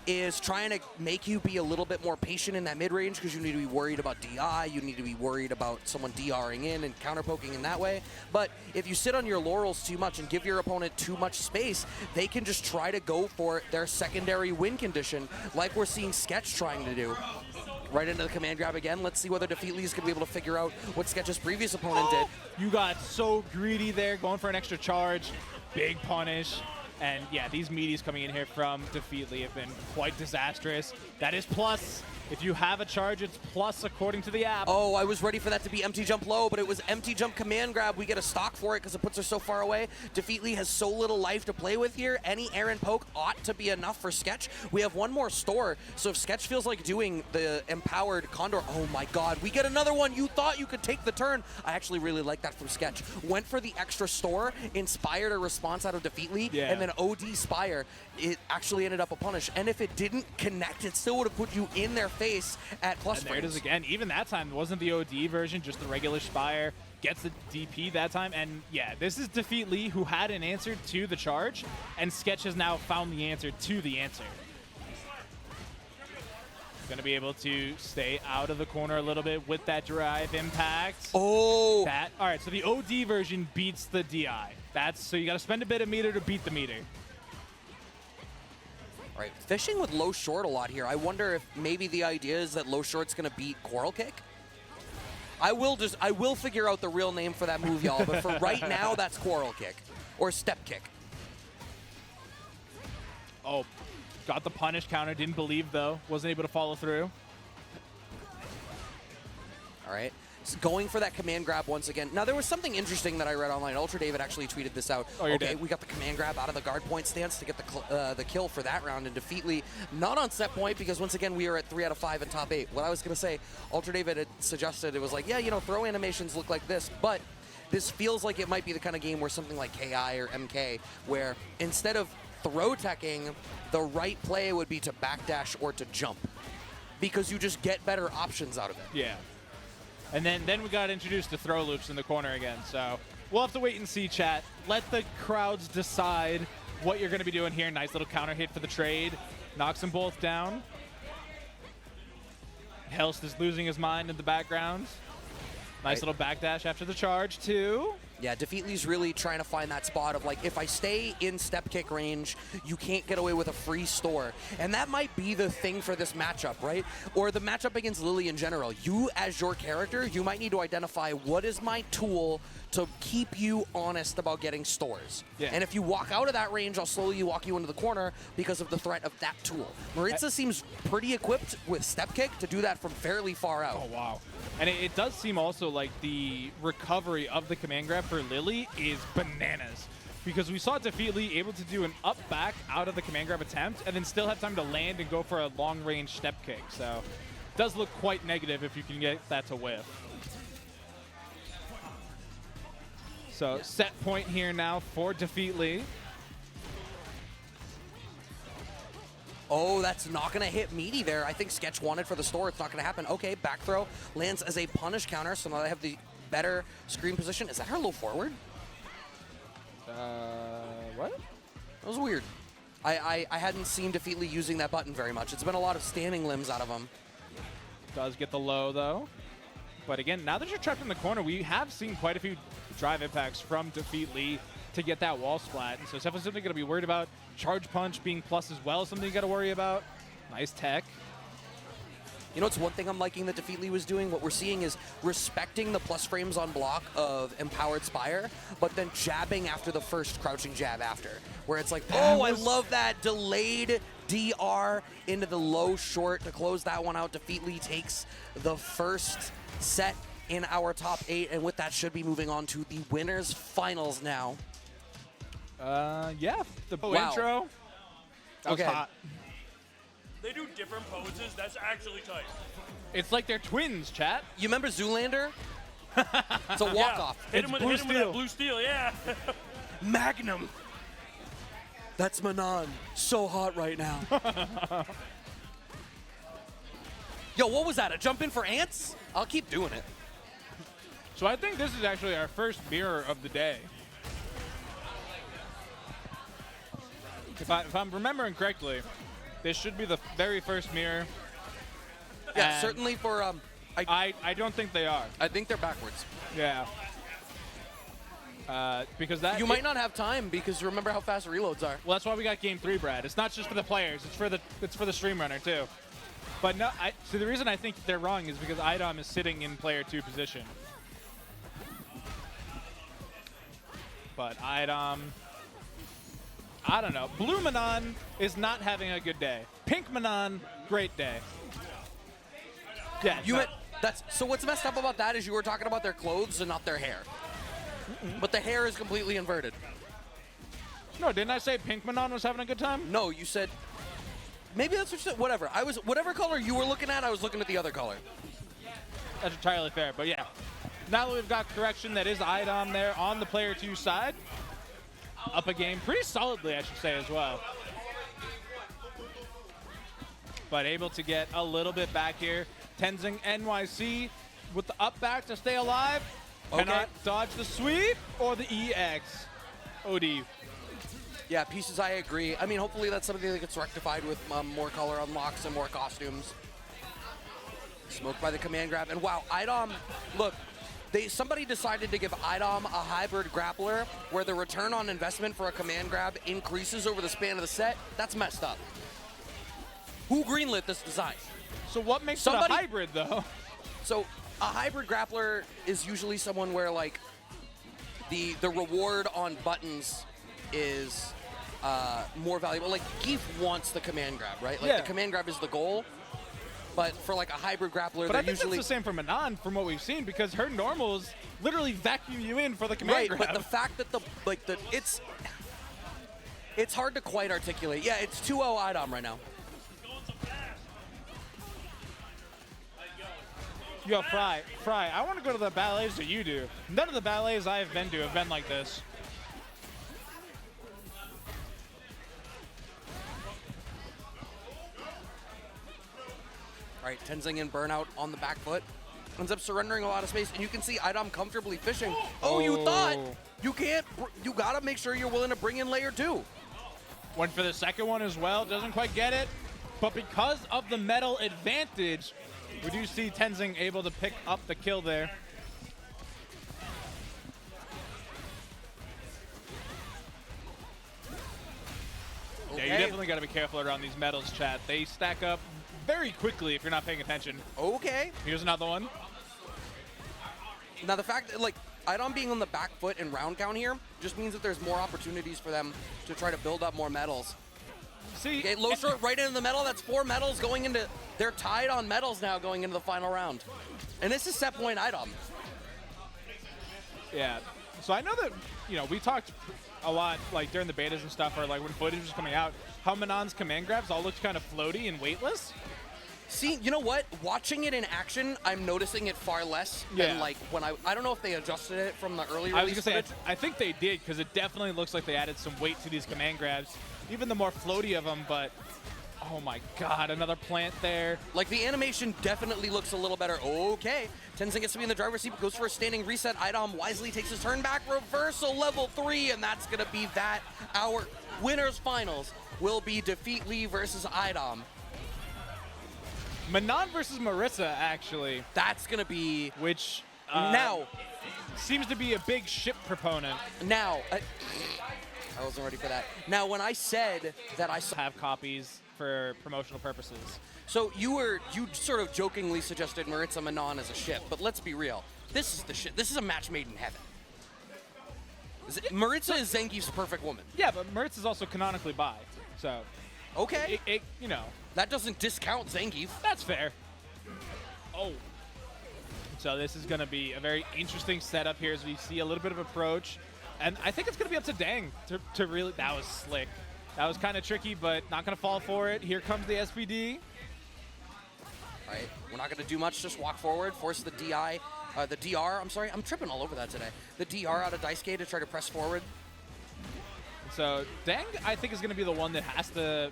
is trying to make you be a little bit more patient in that mid-range because you need to be worried about DI, you need to be worried about someone DRing in and counter-poking in that way. But if you sit on your laurels too much and give your opponent too much space, they can just try to go for their secondary win condition like we're seeing Sketch trying to do. Right into the command grab again. Let's see whether Defeatlee is going to be able to figure out what Sketch's previous opponent did. You got so greedy there, going for an extra charge. Big punish. And yeah, these meaties coming in here from Defeatlee have been quite disastrous. That is plus. If you have a charge, it's plus according to the app. Oh, I was ready for that to be empty jump low, but it was empty jump command grab. We get a stock for it because it puts her so far away. Defeatlee has so little life to play with here. Any air and poke ought to be enough for Sketch. We have one more store, so if Sketch feels like doing the empowered Condor, oh my god, we get another one. You thought you could take the turn. I actually really like that from Sketch. Went for the extra store, inspired a response out of Defeatlee, and then OD Spire. It actually ended up a punish, and if it didn't connect, it still would have put you in their face at plus And there it is again. Even that time, it wasn't the OD version, just the regular Spire. Gets the DP that time. And yeah, this is Defeatlee, who had an answer to the charge, and Sketch has now found the answer to the answer. Going to be able to stay out of the corner a little bit with that drive impact. Oh! All right, so the OD version beats the DI. So you got to spend a bit of meter to beat the meter. Right, fishing with low short a lot here. I wonder if maybe the idea is that low short's gonna beat Coral Kick. I will figure out the real name for that move, y'all, but for right now, that's Coral Kick. Or Step Kick. Oh, got the punish counter, didn't believe though. Wasn't able to follow through. All right. Going for that command grab once again. Now, there was something interesting that I read online. Ultra David actually tweeted this out. Oh, you're okay, dead. We got the command grab out of the guard point stance to get the kill for that round, and Defeatlee not on set point because, once again, we are at 3 out of 5 in top 8. What I was going to say, Ultra David had suggested, it was like, yeah, you know, throw animations look like this, but this feels like it might be the kind of game where something like KI or MK, where instead of throw teching, the right play would be to backdash or to jump because you just get better options out of it. Yeah. And then we got introduced to throw loops in the corner again. So we'll have to wait and see, chat. Let the crowds decide what you're going to be doing here. Nice little counter hit for the trade. Knocks them both down. Helst is losing his mind in the background. Nice little backdash after the charge, too. Yeah, Defeatlee's really trying to find that spot of, like, if I stay in step kick range, you can't get away with a free store. And that might be the thing for this matchup, right? Or the matchup against Lily in general. You, as your character, you might need to identify what is my tool to keep you honest about getting stores. Yeah. And if you walk out of that range, I'll slowly walk you into the corner because of the threat of that tool. Maritza seems pretty equipped with step kick to do that from fairly far out. Oh, wow. And it does seem also like the recovery of the command grab for Lily is bananas. Because we saw Defeatlee able to do an up back out of the command grab attempt and then still have time to land and go for a long range step kick. So it does look quite negative if you can get that to whiff. So set point here now for Defeatlee. Oh, that's not going to hit Meaty there. I think Sketch wanted for the store. It's not going to happen. Okay, back throw lands as a punish counter, so now they have the better screen position. Is that her low forward? What? That was weird. I hadn't seen Defeatlee using that button very much. It's been a lot of standing limbs out of him. Does get the low, though. But again, now that you're trapped in the corner, we have seen quite a few drive impacts from Defeatlee to get that wall splat. And so it's definitely something you're going to be worried about. Charge punch being plus as well is something you got to worry about. Nice tech. You know, it's one thing I'm liking that Defeatlee was doing. What we're seeing is respecting the plus frames on block of Empowered Spire, but then jabbing after the first crouching jab after. Where it's like, oh, I love that delayed DR into the low short to close that one out. Defeatlee takes the first set in our top 8, and with that should be moving on to the winners finals now. Yeah, the Wow. intro. That was hot. They do different poses. That's actually tight. It's like they're twins, chat. You remember Zoolander? It's a walk-off. Hit him with that blue steel, yeah. Magnum. That's Manon. So hot right now. Yo, what was that? A jump in for ants? I'll keep doing it. So I think this is actually our first mirror of the day. If I'm remembering correctly, this should be the very first mirror. Yeah, And certainly for I don't think they are. I think they're backwards. Yeah. Because that You might not have time because remember how fast reloads are. Well, that's why we got Game 3, Brad. It's not just for the players. It's for the stream runner too. But no, so the reason I think they're wrong is because IDOM is sitting in player 2 position. But IDOM, I don't know. Blue Manon is not having a good day. Pink Manon, great day. Yeah, so what's messed up about that is you were talking about their clothes and not their hair. But the hair is completely inverted. No, didn't I say Pink Manon was having a good time? No, you said, maybe that's what you said, whatever. Whatever color you were looking at, I was looking at the other color. That's entirely fair, but yeah. Now that we've got correction, that is IDOM there on the player 2 side. Up a game pretty solidly, I should say, as well. But able to get a little bit back here. TENZINGNYC with the up back to stay alive. Okay. Cannot dodge the sweep or the EX. OD. Yeah, pieces, I agree. I mean, hopefully that's something that gets rectified with more color unlocks and more costumes. Smoked by the command grab. And wow, IDOM, look, somebody decided to give IDOM a hybrid grappler where the return on investment for a command grab increases over the span of the set. That's messed up. Who greenlit this design? So what makes it a hybrid, though? So a hybrid grappler is usually someone where, like, the reward on buttons is more valuable. Like, Geef wants the command grab, right? Like, the command grab is the goal. But for, like, a hybrid grappler, but I think usually... that's the same for Manon from what we've seen, because her normals literally vacuum you in for the command grab. Right, but the fact that it's hard to quite articulate. Yeah, it's 2-0 IDOM right now. Yo, Fry, I want to go to the ballets that you do. None of the ballets I've been to have been like this. All right, Tenzing and Burnout on the back foot. Ends up surrendering a lot of space, and you can see IDOM comfortably fishing. Oh, you thought? You can't, you gotta make sure you're willing to bring in layer 2. Went for the second one as well, doesn't quite get it. But because of the metal advantage, we do see Tenzing able to pick up the kill there. Okay. Yeah, you definitely got to be careful around these metals, chat. They stack up very quickly if you're not paying attention. Okay. Here's another one. Now, the fact that, like, IDOM being on the back foot in round count here just means that there's more opportunities for them to try to build up more metals. See, okay, low short right into the metal. That's 4 metals going into... They're tied on metals now going into the final round. And this is set point IDOM. Yeah. So I know that, you know, we talked a lot, like, during the betas and stuff, or, like, when footage was coming out, how Manon's command grabs all looked kind of floaty and weightless. See, you know what? Watching it in action, I'm noticing it far less than, like, when I don't know if they adjusted it from the early release. I was going to say, I think they did, because it definitely looks like they added some weight to these command grabs. Even the more floaty of them, but oh my god, another plant there. Like, the animation definitely looks a little better. Okay, Tenzing gets to be in the driver's seat, goes for a standing reset. IDOM wisely takes his turn back, reversal level 3, and that's going to be that. Our winners finals will be DAFEETLEE versus IDOM. Manon versus Marissa, actually. That's going to be... Which, now... seems to be a big ship proponent. Now... I wasn't ready for that. Now, when I said that I have copies for promotional purposes. So you sort of jokingly suggested Maritza Manon as a ship, but let's be real. This is the ship. This is a match made in heaven. Maritza is Zangief's perfect woman. Yeah, but Maritza's also canonically bi, so. Okay. You know. That doesn't discount Zangief. That's fair. Oh. So this is going to be a very interesting setup here as we see a little bit of approach. And I think it's going to be up to Dang to really... That was slick. That was kind of tricky, but not going to fall for it. Here comes the SPD. All right. We're not going to do much. Just walk forward. Force the DR. I'm sorry. I'm tripping all over that today. The DR out of Daisuke to try to press forward. So Dang, I think, is going to be the one that has to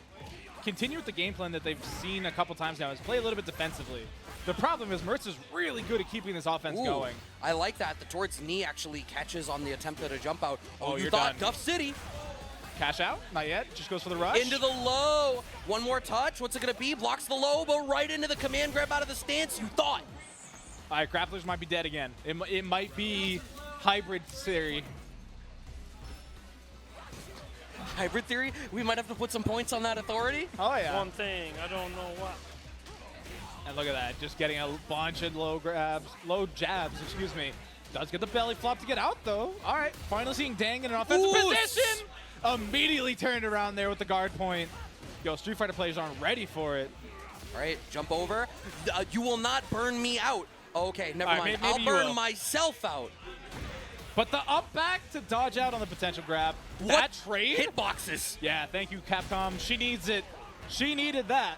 continue with the game plan that they've seen a couple times now, is play a little bit defensively. The problem is Mertz is really good at keeping this offense going. I like that. The towards knee actually catches on the attempt at a jump out. Oh, you you're thought done. Duff City. Cash out? Not yet. Just goes for the rush. Into the low. One more touch. What's it going to be? Blocks the low, but right into the command grab out of the stance. You thought. All right, grapplers might be dead again. It might be hybrid theory. Hybrid theory? We might have to put some points on that authority. Oh, yeah. One thing, I don't know what. And look at that, just getting a bunch of low jabs, excuse me. Does get the belly flop to get out, though. All right, finally seeing Dang in an offensive position. Immediately turned around there with the guard point. Yo, Street Fighter players aren't ready for it. All right, jump over. You will not burn me out. Okay, never mind. Maybe I'll burn myself out. But the up back to dodge out on the potential grab. That trade? Hitboxes. Yeah, thank you, Capcom. She needs it. She needed that.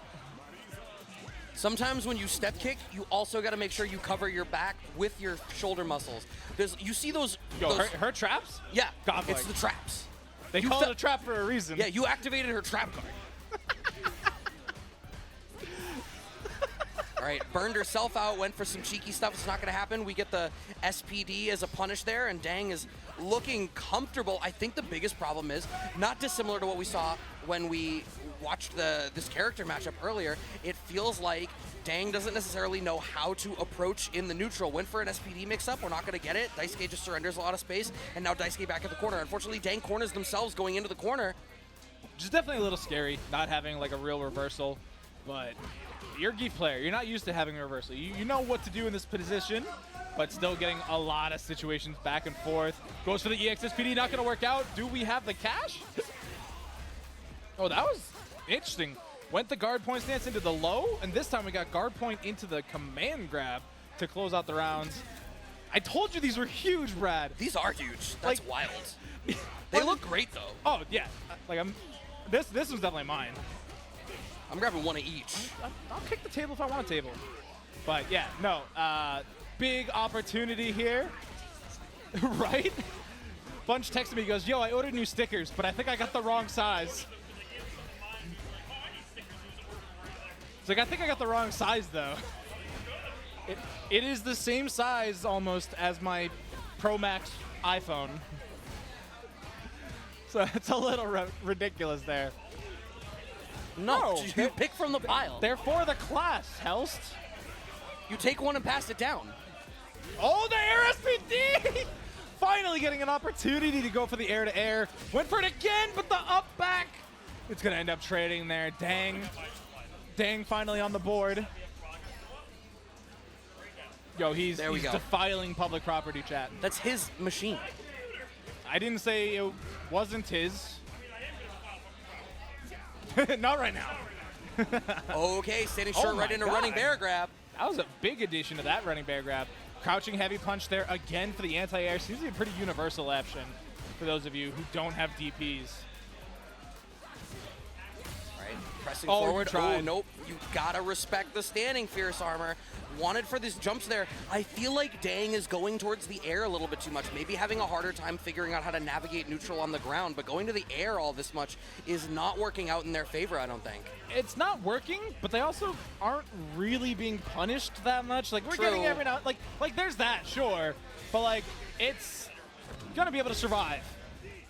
Sometimes when you step kick, you also got to make sure you cover your back with your shoulder muscles. Because you see those... her traps? Yeah, Godlike. it's the traps. They call it a trap for a reason. Yeah, you activated her trap card. All right, burned herself out, went for some cheeky stuff. It's not going to happen. We get the SPD as a punish there, and Dang is looking comfortable. I think the biggest problem is, not dissimilar to what we saw when we watched this character matchup earlier, it feels like Dang doesn't necessarily know how to approach in the neutral. Went for an SPD mix-up. We're not going to get it. Daisuke just surrenders a lot of space, and now Daisuke back at the corner. Unfortunately, Dang corners themselves going into the corner. Which is definitely a little scary, not having like a real reversal, but you're a Geef player. You're not used to having a reversal. You know what to do in this position, but still getting a lot of situations back and forth. Goes for the EX SPD, not going to work out. Do we have the cash? Oh, that was interesting. Went the guard point stance into the low, and this time we got guard point into the command grab to close out the rounds. I told you these were huge, Brad. These are huge. That's like, wild. They look great, though. Oh, yeah. Like, this was definitely mine. I'm grabbing one of each. I'll kick the table if I want a table. But yeah, no, big opportunity here, right? Bunch texted me, he goes, yo, I ordered new stickers, but I think I got the wrong size. It's like, I think I got the wrong size, though. It is the same size, almost, as my Pro Max iPhone. So it's a little ridiculous there. No, you pick from the pile. They're for the class, Helst. You take one and pass it down. Oh, the air SPD! Finally getting an opportunity to go for the air-to-air. Went for it again, but the up-back. It's going to end up trading there. Dang. Dang finally on the board. Yo, he's defiling public property, chat. That's his machine. I didn't say it wasn't his. Not right now. Okay, standing short right into running bear grab. That was a big addition to that running bear grab. Crouching heavy punch there again for the anti-air. Seems to be a pretty universal option for those of you who don't have DPs. All right, pressing forward. Oh, nope. You gotta respect the standing, Fierce Armor. Wanted for these jumps there. I feel like Dang is going towards the air a little bit too much. Maybe having a harder time figuring out how to navigate neutral on the ground, but going to the air all this much is not working out in their favor, I don't think. It's not working, but they also aren't really being punished that much. Like, we're getting every now, like there's that, sure, but like, it's gonna be able to survive.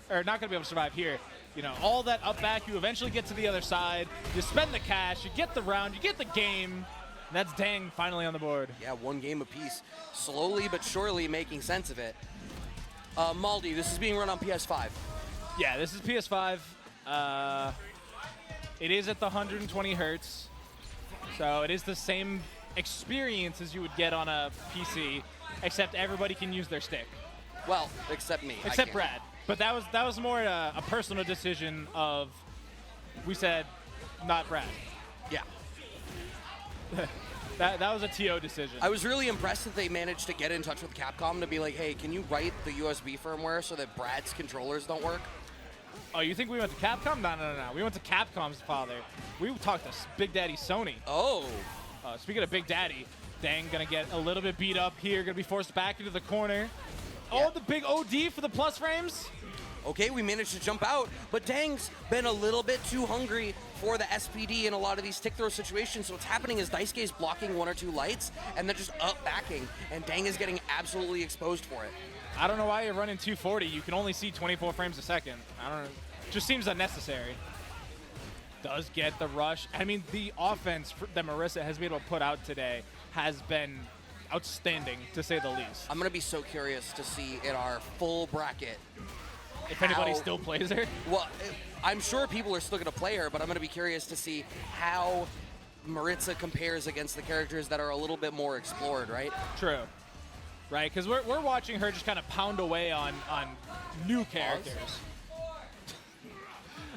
Or not gonna be able to survive here. You know, all that up back, you eventually get to the other side, you spend the cash, you get the round, you get the game. And that's Dang finally on the board. Yeah, one game apiece. Slowly but surely making sense of it. Maldi, this is being run on PS5. Yeah, this is PS5. It is at the 120 hertz. So it is the same experience as you would get on a PC, except everybody can use their stick. Well, except me. Except Brad. But that was more a personal decision of, we said, not Brad. Yeah. that was a TO decision. I was really impressed that they managed to get in touch with Capcom to be like, hey, can you write the USB firmware so that Brad's controllers don't work? Oh, you think we went to Capcom? No. We went to Capcom's father. We talked to Big Daddy Sony. Oh. Speaking of Big Daddy, Dang gonna get a little bit beat up here. Gonna be forced back into the corner. Yeah. Oh, the big OD for the plus frames. Okay, we managed to jump out, but Dang's been a little bit too hungry for the SPD in a lot of these tick throw situations. So what's happening is Daisuke is blocking one or two lights, and they're just up backing, and Dang is getting absolutely exposed for it. I don't know why you're running 240. You can only see 24 frames a second. I don't know. Just seems unnecessary. Does get the rush. I mean, the offense that Marissa has been able to put out today has been outstanding, to say the least. I'm going to be so curious to see in our full bracket if anybody still plays her. Well, I'm sure people are still going to play her, but I'm going to be curious to see how Maritza compares against the characters that are a little bit more explored, right? True. Right, because we're watching her just kind of pound away on new characters.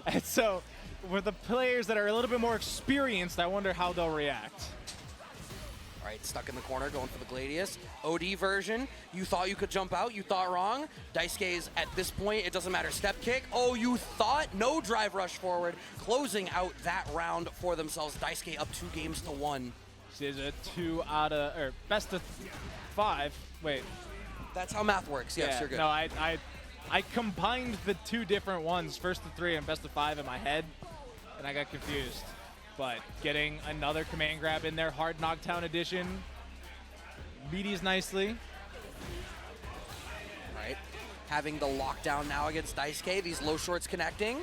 And so, with the players that are a little bit more experienced, I wonder how they'll react. All right, stuck in the corner, going for the Gladius. OD version, you thought you could jump out, you thought wrong. Daisuke's at this point, it doesn't matter, step kick. Oh, you thought, no drive rush forward, closing out that round for themselves. Daisuke up 2-1. This is a best of 5. Wait. That's how math works, yes, yeah, you're good. No, I combined the 2 different ones, first of 3 and best of 5 in my head, and I got confused. But getting another command grab in there, hard knockdown edition, meaties nicely. Right, having the lockdown now against Daisuke, these low shorts connecting.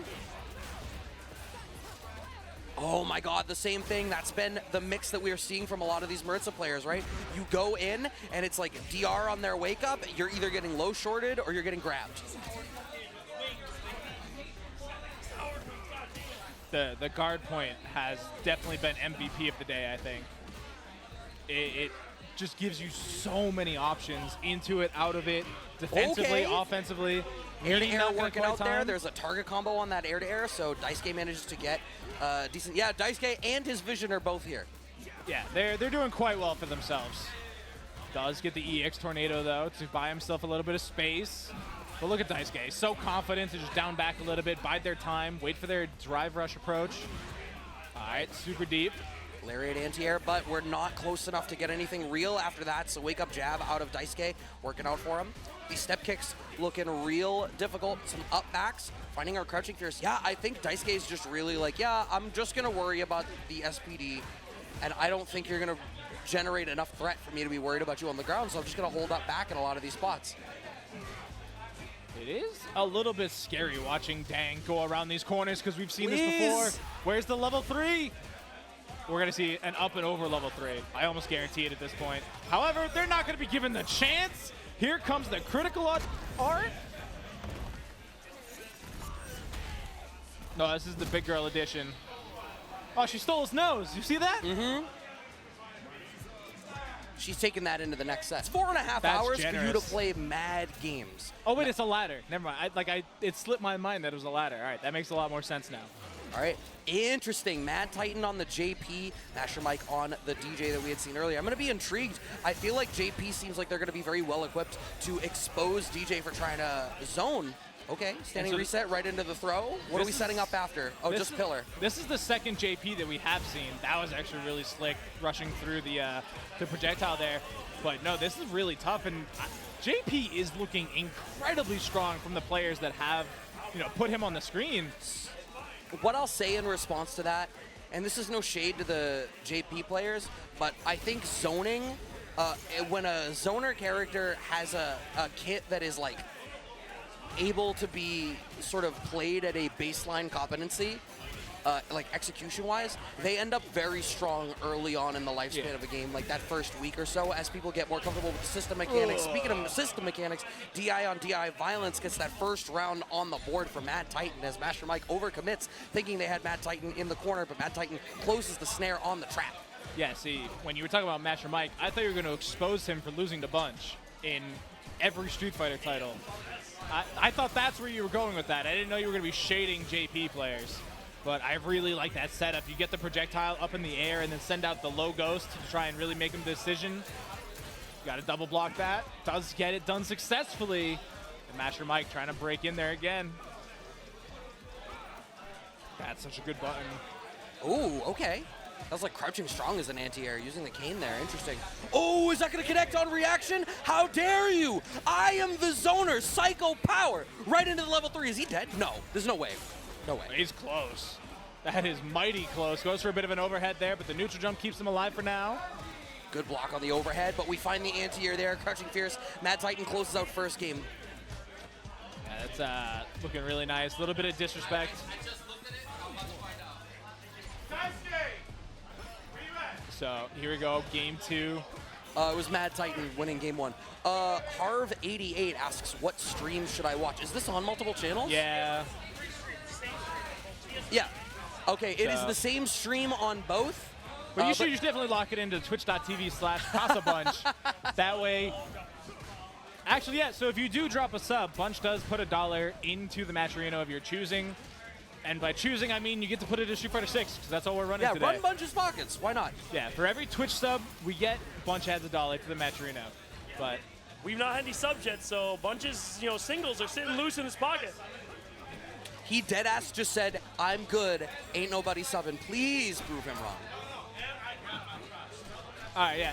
Oh my god, the same thing. That's been the mix that we are seeing from a lot of these Maritza players, right? You go in, and it's like DR on their wake up. You're either getting low shorted or you're getting grabbed. The guard point has definitely been MVP of the day, I think. It just gives you so many options, into it, out of it, defensively, offensively. Air-to-air working out there. There's a target combo on that air-to-air, so Daisuke manages to get decent. Yeah, Daisuke and his Vision are both here. Yeah, they're doing quite well for themselves. Does get the EX Tornado, though, to buy himself a little bit of space. But look at Daisuke, so confident to just down back a little bit, bide their time, wait for their drive rush approach. All right, super deep. Lariat anti-air, but we're not close enough to get anything real after that, so wake up jab out of Daisuke, working out for him. These step kicks looking real difficult, some up backs, finding our crouching fierce. Yeah, I think Daisuke is just really like, yeah, I'm just gonna worry about the SPD, and I don't think you're gonna generate enough threat for me to be worried about you on the ground, so I'm just gonna hold up back in a lot of these spots. It is a little bit scary watching Dang go around these corners because we've seen this before. Where's the level 3? We're going to see an up and over level 3. I almost guarantee it at this point. However, they're not going to be given the chance. Here comes the critical art. No, this is the big girl edition. Oh, she stole his nose. You see that? Mm-hmm. She's taking that into the next set. It's 4.5 hours for you to play mad games. Oh, wait, it's a ladder. Never mind. It slipped my mind that it was a ladder. All right, that makes a lot more sense now. All right, interesting. MADTITAN on the JP, MASHERMIKE on the DJ that we had seen earlier. I'm going to be intrigued. I feel like JP seems like they're going to be very well equipped to expose DJ for trying to zone. Okay, standing reset right into the throw. What are we setting up after? Oh, just pillar. This is the second JP that we have seen. That was actually really slick, rushing through the projectile there. But no, this is really tough, and JP is looking incredibly strong from the players that have, put him on the screen. What I'll say in response to that, and this is no shade to the JP players, but I think zoning, when a zoner character has a kit that is like able to be sort of played at a baseline competency, like execution-wise, they end up very strong early on in the lifespan of a game, like that first week or so, as people get more comfortable with the system mechanics. Speaking of system mechanics, DI on DI violence gets that first round on the board for MADTITAN as MASHERMIKE overcommits, thinking they had MADTITAN in the corner, but MADTITAN closes the snare on the trap. Yeah, see, when you were talking about MASHERMIKE, I thought you were going to expose him for losing to Bunch in every Street Fighter title. I thought that's where you were going with that. I didn't know you were going to be shading JP players. But I really like that setup. You get the projectile up in the air and then send out the low ghost to try and really make him a decision. Got to double block that. Does get it done successfully. And MASHERMIKE trying to break in there again. That's such a good button. Ooh, okay. That was like crouching strong as an anti-air, using the cane there. Interesting. Oh, is that going to connect on reaction? How dare you? I am the zoner, Psycho Power. Right into the level 3. Is he dead? No, there's no way. No way. He's close. That is mighty close. Goes for a bit of an overhead there, but the neutral jump keeps him alive for now. Good block on the overhead, but we find the anti-air there. Crouching Fierce. MADTITAN closes out first game. Yeah, that's looking really nice. A little bit of disrespect. So here we go, game 2. It was MADTITAN winning game 1. Harv88 asks, what stream should I watch? Is this on multiple channels? Yeah. Yeah. Okay, it is the same stream on both. But you should definitely lock it into twitch.tv/Casabunch. That way. Actually, yeah, so if you do drop a sub, Bunch does put $1 into the match arena of your choosing. And by choosing, I mean you get to put it in Street Fighter 6, because that's all we're running today. Yeah, run Bunch's pockets. Why not? Yeah, for every Twitch sub we get, Bunch adds $1 to the match arena. But we've not had any subs yet, so Bunch's singles are sitting loose in his pocket. He deadass just said, "I'm good. Ain't nobody subbing. Please prove him wrong." all right, yeah,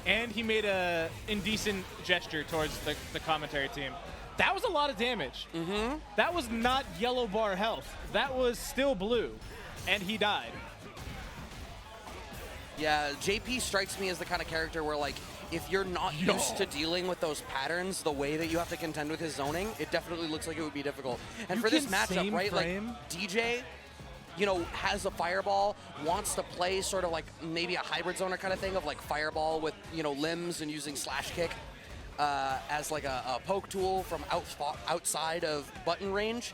and he made a indecent gesture towards the commentary team. That was a lot of damage. Mm-hmm. That was not yellow bar health. That was still blue, and he died. Yeah, JP strikes me as the kind of character where, like, if you're not used to dealing with those patterns, the way that you have to contend with his zoning, it definitely looks like it would be difficult. And for this matchup, right, like, DJ, has a fireball, wants to play sort of like maybe a hybrid zoner kind of thing of like fireball with, limbs and using slash kick as like a poke tool from outside of button range.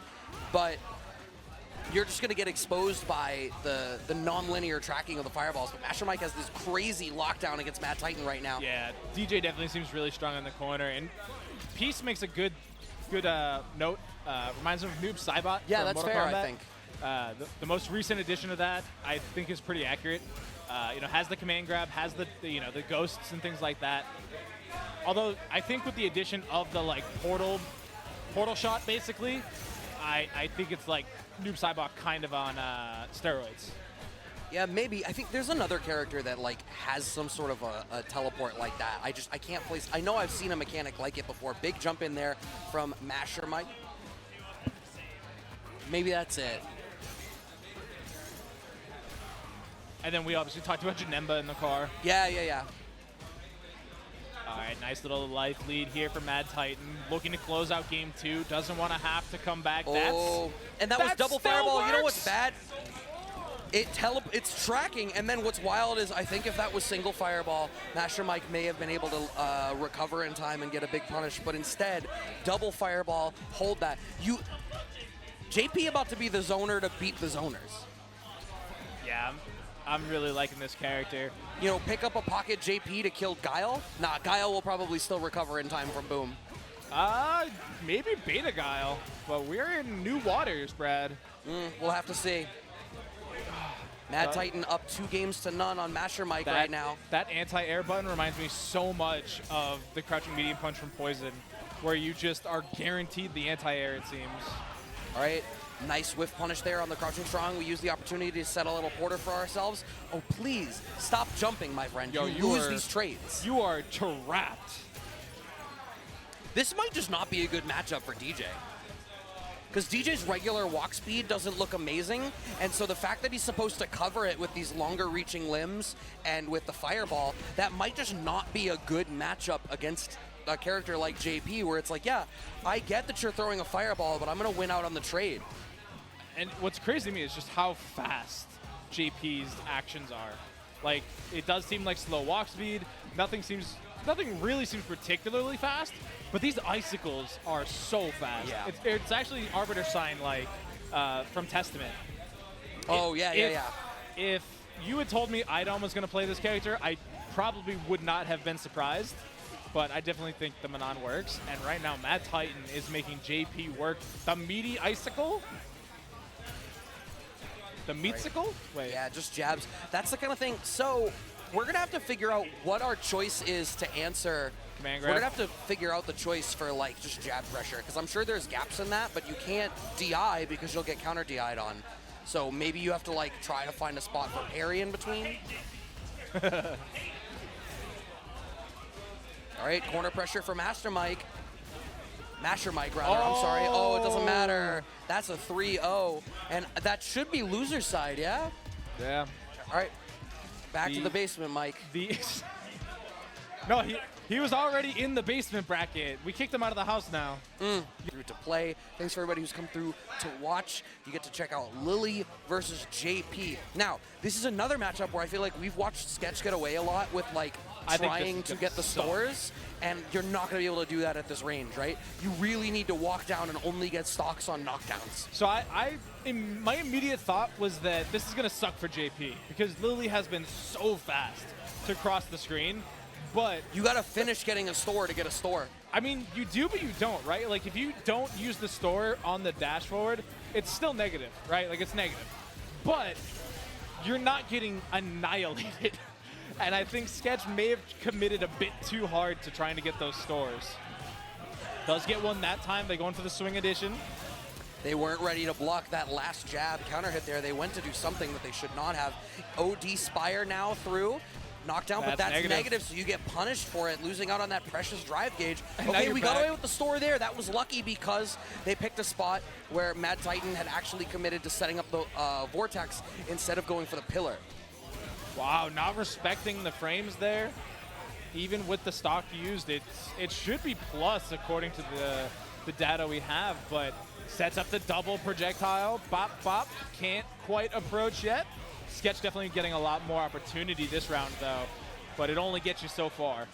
But you're just going to get exposed by the non-linear tracking of the fireballs. But MASHERMIKE has this crazy lockdown against MADTITAN right now. Yeah, DJ definitely seems really strong in the corner. And Peace makes a good note. Reminds him of Noob Saibot. Yeah, from that's Mortal fair, Kombat. I think. The most recent edition of that, I think, is pretty accurate. Has the command grab, has the ghosts and things like that. Although I think with the addition of the like portal shot, basically, I think it's like Noob Saibot kind of on steroids. Yeah, maybe. I think there's another character that like has some sort of a teleport like that. I can't place. I know I've seen a mechanic like it before. Big jump in there from MASHERMIKE. Maybe that's it. And then we obviously talked about Janemba in the car. Yeah. All right, nice little life lead here for MADTITAN. Looking to close out game 2. Doesn't want to have to come back. Oh, and that was double fireball. You know what's bad? It's tracking, and then what's wild is I think if that was single fireball, MASHERMIKE may have been able to recover in time and get a big punish, but instead, double fireball, hold that. JP about to be the zoner to beat the zoners. Yeah, I'm really liking this character. Pick up a pocket JP to kill Guile? Nah, Guile will probably still recover in time from Boom. Maybe Beta Guile, but we're in new waters, Brad. We'll have to see. MADTITAN up 2-0 on MASHERMIKE right now. That anti-air button reminds me so much of the crouching medium punch from Poison, where you just are guaranteed the anti-air, it seems. All right, nice whiff punish there on the crouching strong. We use the opportunity to set a little porter for ourselves. Oh, please, stop jumping, my friend. You lose these trades. You are trapped. This might just not be a good matchup for DJ. Because DJ's regular walk speed doesn't look amazing, and so the fact that he's supposed to cover it with these longer reaching limbs and with the fireball, that might just not be a good matchup against a character like JP, where it's like, yeah, I get that you're throwing a fireball, but I'm going to win out on the trade. And what's crazy to me is just how fast JP's actions are. Like, it does seem like slow walk speed. Nothing really seems particularly fast, but these icicles are so fast. Yeah. It's actually Arbiter Sign, like, from Testament. Oh, yeah. If you had told me IDOM was going to play this character, I probably would not have been surprised. But I definitely think the Manon works. And right now, MADTITAN is making JP work. The meaty icicle? The meatsicle? Wait. Yeah, just jabs. That's the kind of thing. So we're going to have to figure out what our choice is to answer. Command grab. We're going to have to figure out the choice for, like, just jab pressure. Because I'm sure there's gaps in that, but you can't DI because you'll get counter DI'd on. So maybe you have to, like, try to find a spot for parry in between. All right, corner pressure for MASHERMIKE, rather. I'm sorry. Oh, it doesn't matter. That's a 3-0. And that should be loser side, yeah? Yeah. All right. Back to the basement, Mike. No, he was already in the basement bracket. We kicked him out of the house now. Through to play. Thanks for everybody who's come through to watch. You get to check out Lily versus JP. Now, this is another matchup where I feel like we've watched Sketch get away a lot with, like, trying to get the stores. and you're not going to be able to do that at this range, right? You really need to walk down and only get stocks on knockdowns. So my immediate thought was that this is going to suck for JP because Lily has been so fast to cross the screen, but you got to finish getting a store to get a store. I mean, you do, but you don't, right? Like, if you don't use the store on the dash forward, it's still negative, right? Like, it's negative. But you're not getting annihilated. And I think Sketch may have committed a bit too hard to trying to get those stores. Does get one that time. They go in for the swing edition. They weren't ready to block that last jab counter hit there. They went to do something that they should not have. OD Spire now through. Knockdown, but that's negative, so you get punished for it, losing out on that precious drive gauge. Okay, we got away with the store there. That was lucky because they picked a spot where MADTITAN had actually committed to setting up the Vortex instead of going for the pillar. Wow, not respecting the frames there. Even with the stock used, it should be plus according to the data we have, but sets up the double projectile. Bop, bop, can't quite approach yet. Sketch definitely getting a lot more opportunity this round, though, but it only gets you so far.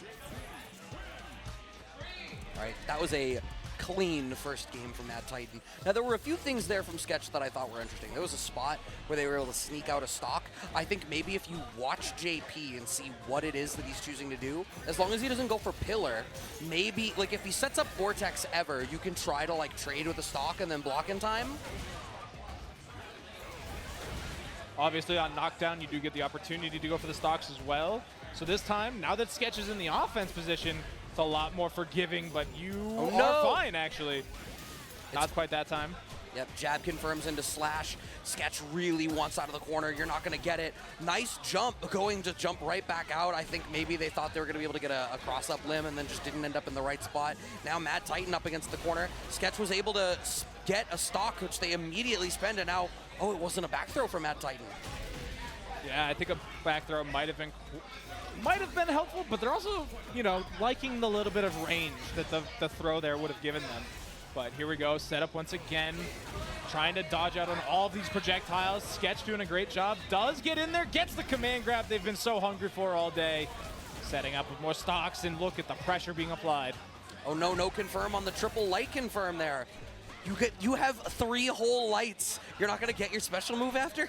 All right, that was a clean first game from MADTITAN. Now, there were a few things there from Sketch that I thought were interesting. There was a spot where they were able to sneak out a stock. I think maybe if you watch JP and see what it is that he's choosing to do, as long as he doesn't go for pillar, maybe, like, if he sets up Vortex ever, you can try to, like, trade with a stock and then block in time. Obviously, on knockdown, you do get the opportunity to go for the stocks as well. So this time, now that Sketch is in the offense position, it's a lot more forgiving, but you are fine, actually. Not quite that time. Yep, jab confirms into slash. Sketch really wants out of the corner. You're not going to get it. Nice jump, going to jump right back out. I think maybe they thought they were going to be able to get a cross-up limb and then just didn't end up in the right spot. Now MADTITAN up against the corner. Sketch was able to get a stock, which they immediately spend, and now, oh, it wasn't a back throw for MADTITAN. Yeah, I think a back throw might have been helpful, but they're also, you know, liking the little bit of range that the throw there would have given them. But here we go, set up once again, trying to dodge out on all of these projectiles. Sketch doing a great job, does get in there, gets the command grab they've been so hungry for all day. Setting up with more stocks, and look at the pressure being applied. Oh no, no confirm on the triple light confirm there. You have 3 whole lights. You're not gonna get your special move after?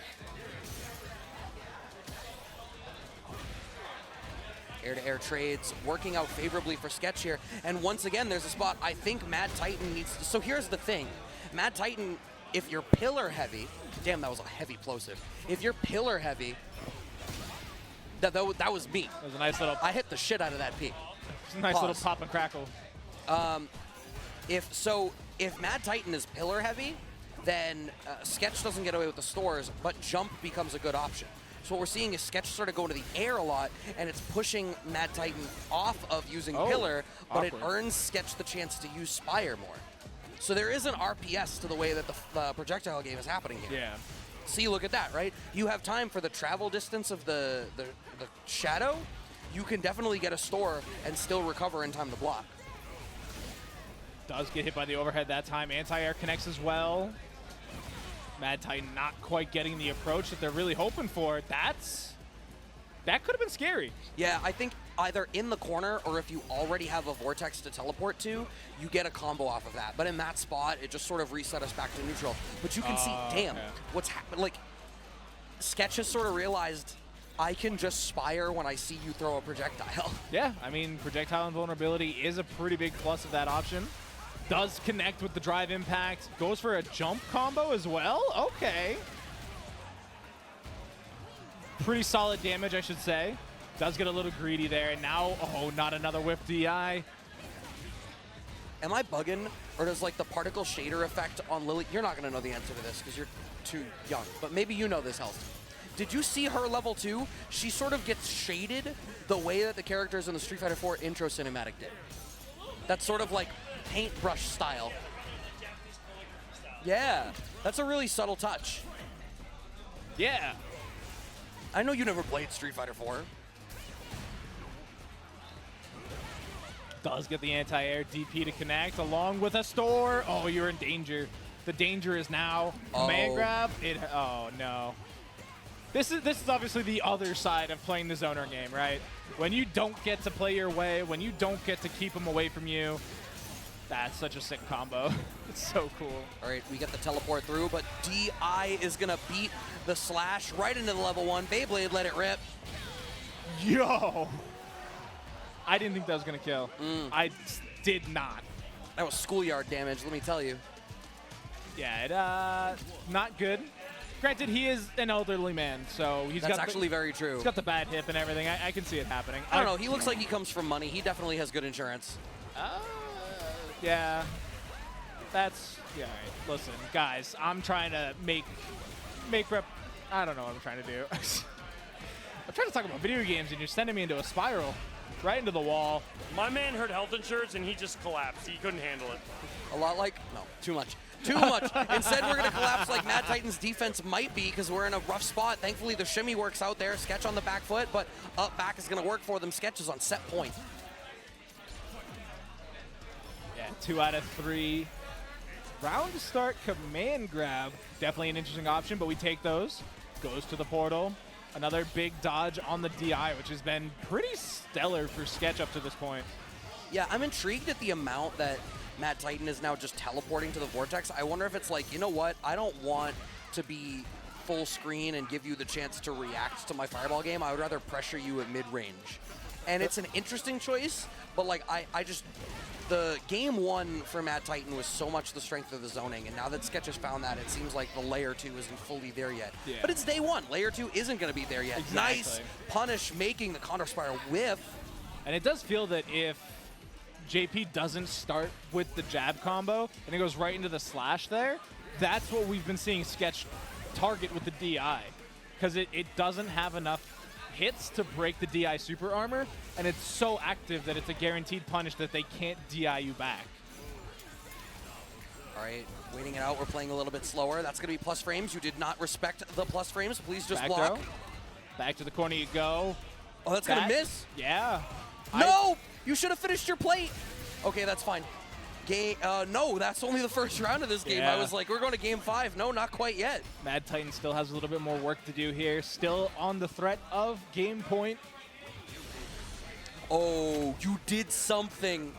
Air-to-air trades working out favorably for Sketch here. And once again, there's a spot I think MADTITAN needs to. So here's the thing. MADTITAN, if you're pillar heavy, damn, that was a heavy plosive. If you're pillar heavy, that was me. That was a nice little. I hit the shit out of that peak. Nice little pop and crackle. If MADTITAN is pillar heavy, then Sketch doesn't get away with the stores, but jump becomes a good option. So what we're seeing is Sketch sort of go to the air a lot, and it's pushing MADTITAN off of using pillar, but it earns Sketch the chance to use Spire more. So there is an RPS to the way that the projectile game is happening here. Yeah. See, look at that, right? You have time for the travel distance of the shadow. You can definitely get a store and still recover in time to block. Does get hit by the overhead that time. Anti-air connects as well. MADTITAN not quite getting the approach that they're really hoping for. That could have been scary. Yeah, I think either in the corner or if you already have a Vortex to teleport to, you get a combo off of that. But in that spot, it just sort of reset us back to neutral. But you can see, damn, what's happened. Like, Sketch has sort of realized, I can just Spire when I see you throw a projectile. Yeah, I mean, projectile invulnerability is a pretty big plus of that option. Does connect with the drive impact. Goes for a jump combo as well? Okay. Pretty solid damage, I should say. Does get a little greedy there. And now, oh, not another whip DI. Am I bugging? Or does, like, the particle shader effect on Lily... You're not going to know the answer to this because you're too young. But maybe you know this, Helst. Did you see her level 2? She sort of gets shaded the way that the characters in the Street Fighter 4 intro cinematic did. That's sort of like paintbrush style. Yeah, that's a really subtle touch. Yeah. I know you never played Street Fighter 4. Does get the anti-air DP to connect along with a store. Oh, you're in danger. The danger is now. Man grab. Oh, no. This is obviously the other side of playing the zoner game, right? When you don't get to play your way, when you don't get to keep them away from you, that's such a sick combo. It's so cool. All right, we get the teleport through, but DI is going to beat the slash right into the level 1. Beyblade let it rip. Yo! I didn't think that was going to kill. I did not. That was schoolyard damage, let me tell you. Yeah, not good. Granted, he is an elderly man, so That's actually very true. He's got the bad hip and everything. I can see it happening. I don't know. He looks like he comes from money. He definitely has good insurance. Yeah. That's, yeah, right. Listen, guys, I'm trying to make rep. I don't know what I'm trying to do. I'm trying to talk about video games, and you're sending me into a spiral, right into the wall. My man heard health insurance, and he just collapsed. He couldn't handle it. A lot like, no, too much. Too much. Instead, we're going to collapse like MADTITAN's defense might be because we're in a rough spot. Thankfully, the shimmy works out there. Sketch on the back foot, but up back is going to work for them. Sketch is on set point. Yeah, 2 out of 3. Round to start command grab. Definitely an interesting option, but we take those. Goes to the portal. Another big dodge on the DI, which has been pretty stellar for Sketch up to this point. Yeah, I'm intrigued at the amount that MADTITAN is now just teleporting to the Vortex. I wonder if it's like, you know what? I don't want to be full screen and give you the chance to react to my fireball game. I would rather pressure you at mid-range. And it's an interesting choice, but like I just, the game 1 for MADTITAN was so much the strength of the zoning, and now that Sketch has found that, it seems like the layer 2 isn't fully there yet. Yeah. But it's day 1. Layer 2 isn't going to be there yet. Exactly. Nice punish, making the Condor Spiral whiff. And it does feel that if JP doesn't start with the jab combo and it goes right into the slash there, that's what we've been seeing Sketch target with the DI. Because it doesn't have enough hits to break the DI super armor, and it's so active that it's a guaranteed punish that they can't DI you back. All right, waiting it out. We're playing a little bit slower. That's going to be plus frames. You did not respect the plus frames. Please just Back block. throw. Back to the corner you go. Oh, that's going to miss? Yeah. No! You should have finished your plate. Okay, that's fine. Game, no, that's only the first round of this game. Yeah. I was like, we're going to game 5. No, not quite yet. MADTITAN still has a little bit more work to do here. Still on the threat of game point. Oh, you did something.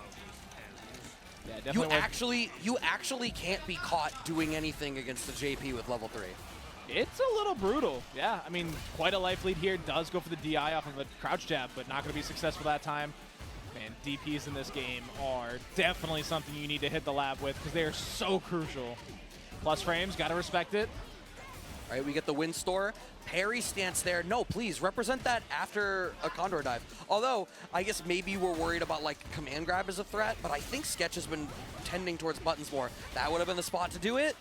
Yeah, definitely. You actually can't be caught doing anything against the JP with level 3. It's a little brutal. Yeah, I mean, quite a life lead here. Does go for the DI off of a crouch jab, but not going to be successful that time. Man, DPs in this game are definitely something you need to hit the lab with because they are so crucial. Plus frames, got to respect it. All right, we get the win store. Parry stance there. No, please, represent that after a Condor dive. Although, I guess maybe we're worried about, like, command grab as a threat, but I think Sketch has been tending towards buttons more. That would have been the spot to do it.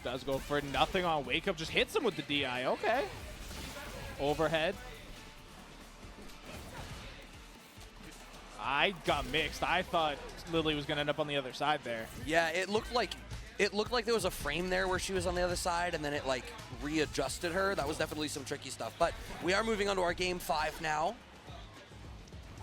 Does go for nothing on wake up, just hits him with the DI. Okay. Overhead. I got mixed. I thought Lily was going to end up on the other side there. Yeah, it looked like there was a frame there where she was on the other side, and then it like readjusted her. That was definitely some tricky stuff. But we are moving on to our game 5 now.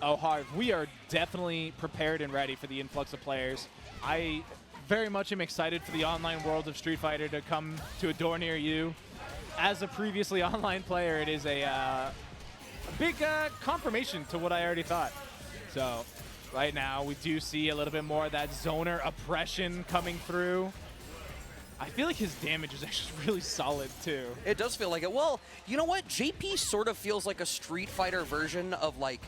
Oh, Harv, we are definitely prepared and ready for the influx of players. I very much am excited for the online world of Street Fighter to come to a door near you. As a previously online player, it is a big confirmation to what I already thought. So right now, we do see a little bit more of that zoner oppression coming through. I feel like his damage is actually really solid, too. It does feel like it. Well, you know what? JP sort of feels like a Street Fighter version of, like,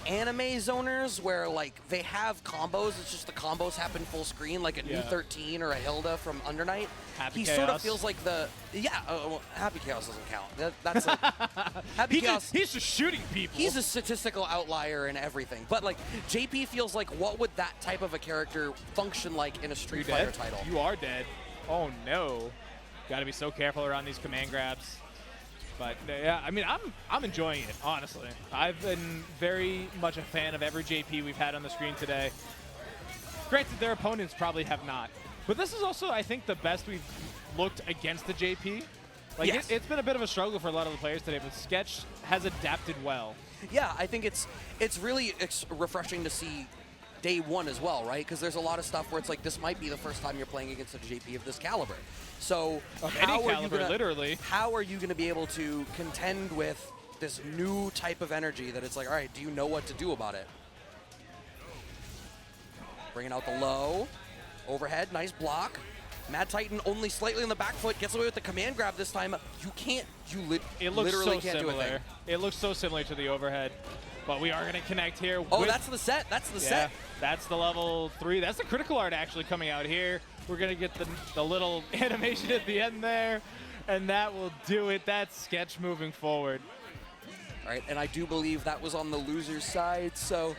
anime zoners where, like, they have combos. It's just the combos happen full screen, like a New 13 or a Hilda from Under Night. Happy he Chaos. sort of feels like the... Yeah, well, Happy Chaos doesn't count. That's a... Happy Chaos... He's just shooting people. He's a statistical outlier in everything. But, like, JP feels like what would that type of a character function like in a Street Fighter title? You are dead. Oh, no. Got to be so careful around these command grabs. But, yeah, I mean, I'm enjoying it, honestly. I've been very much a fan of every JP we've had on the screen today. Granted, their opponents probably have not. But this is also, I think, the best we've looked against the JP. Like, Yes. it's been a bit of a struggle for a lot of the players today, but Sketch has adapted well. Yeah, I think it's really refreshing to see day one as well, right? Because there's a lot of stuff where it's like, this might be the first time you're playing against a JP of this caliber. So literally. How are you going to be able to contend with this new type of energy that it's like, all right, do you know what to do about it? Bringing out the low. Overhead, nice block. MADTITAN only slightly on the back foot, gets away with the command grab this time. You can't, it looks literally so can't similar. do a thing. It looks so similar to the overhead, but we are going to connect here. Oh, that's the set. That's the set. That's the level 3. That's the critical art actually coming out here. We're going to get the little animation at the end there, and that will do it. That's sketch moving forward. All right, and I do believe that was on the loser's side, so...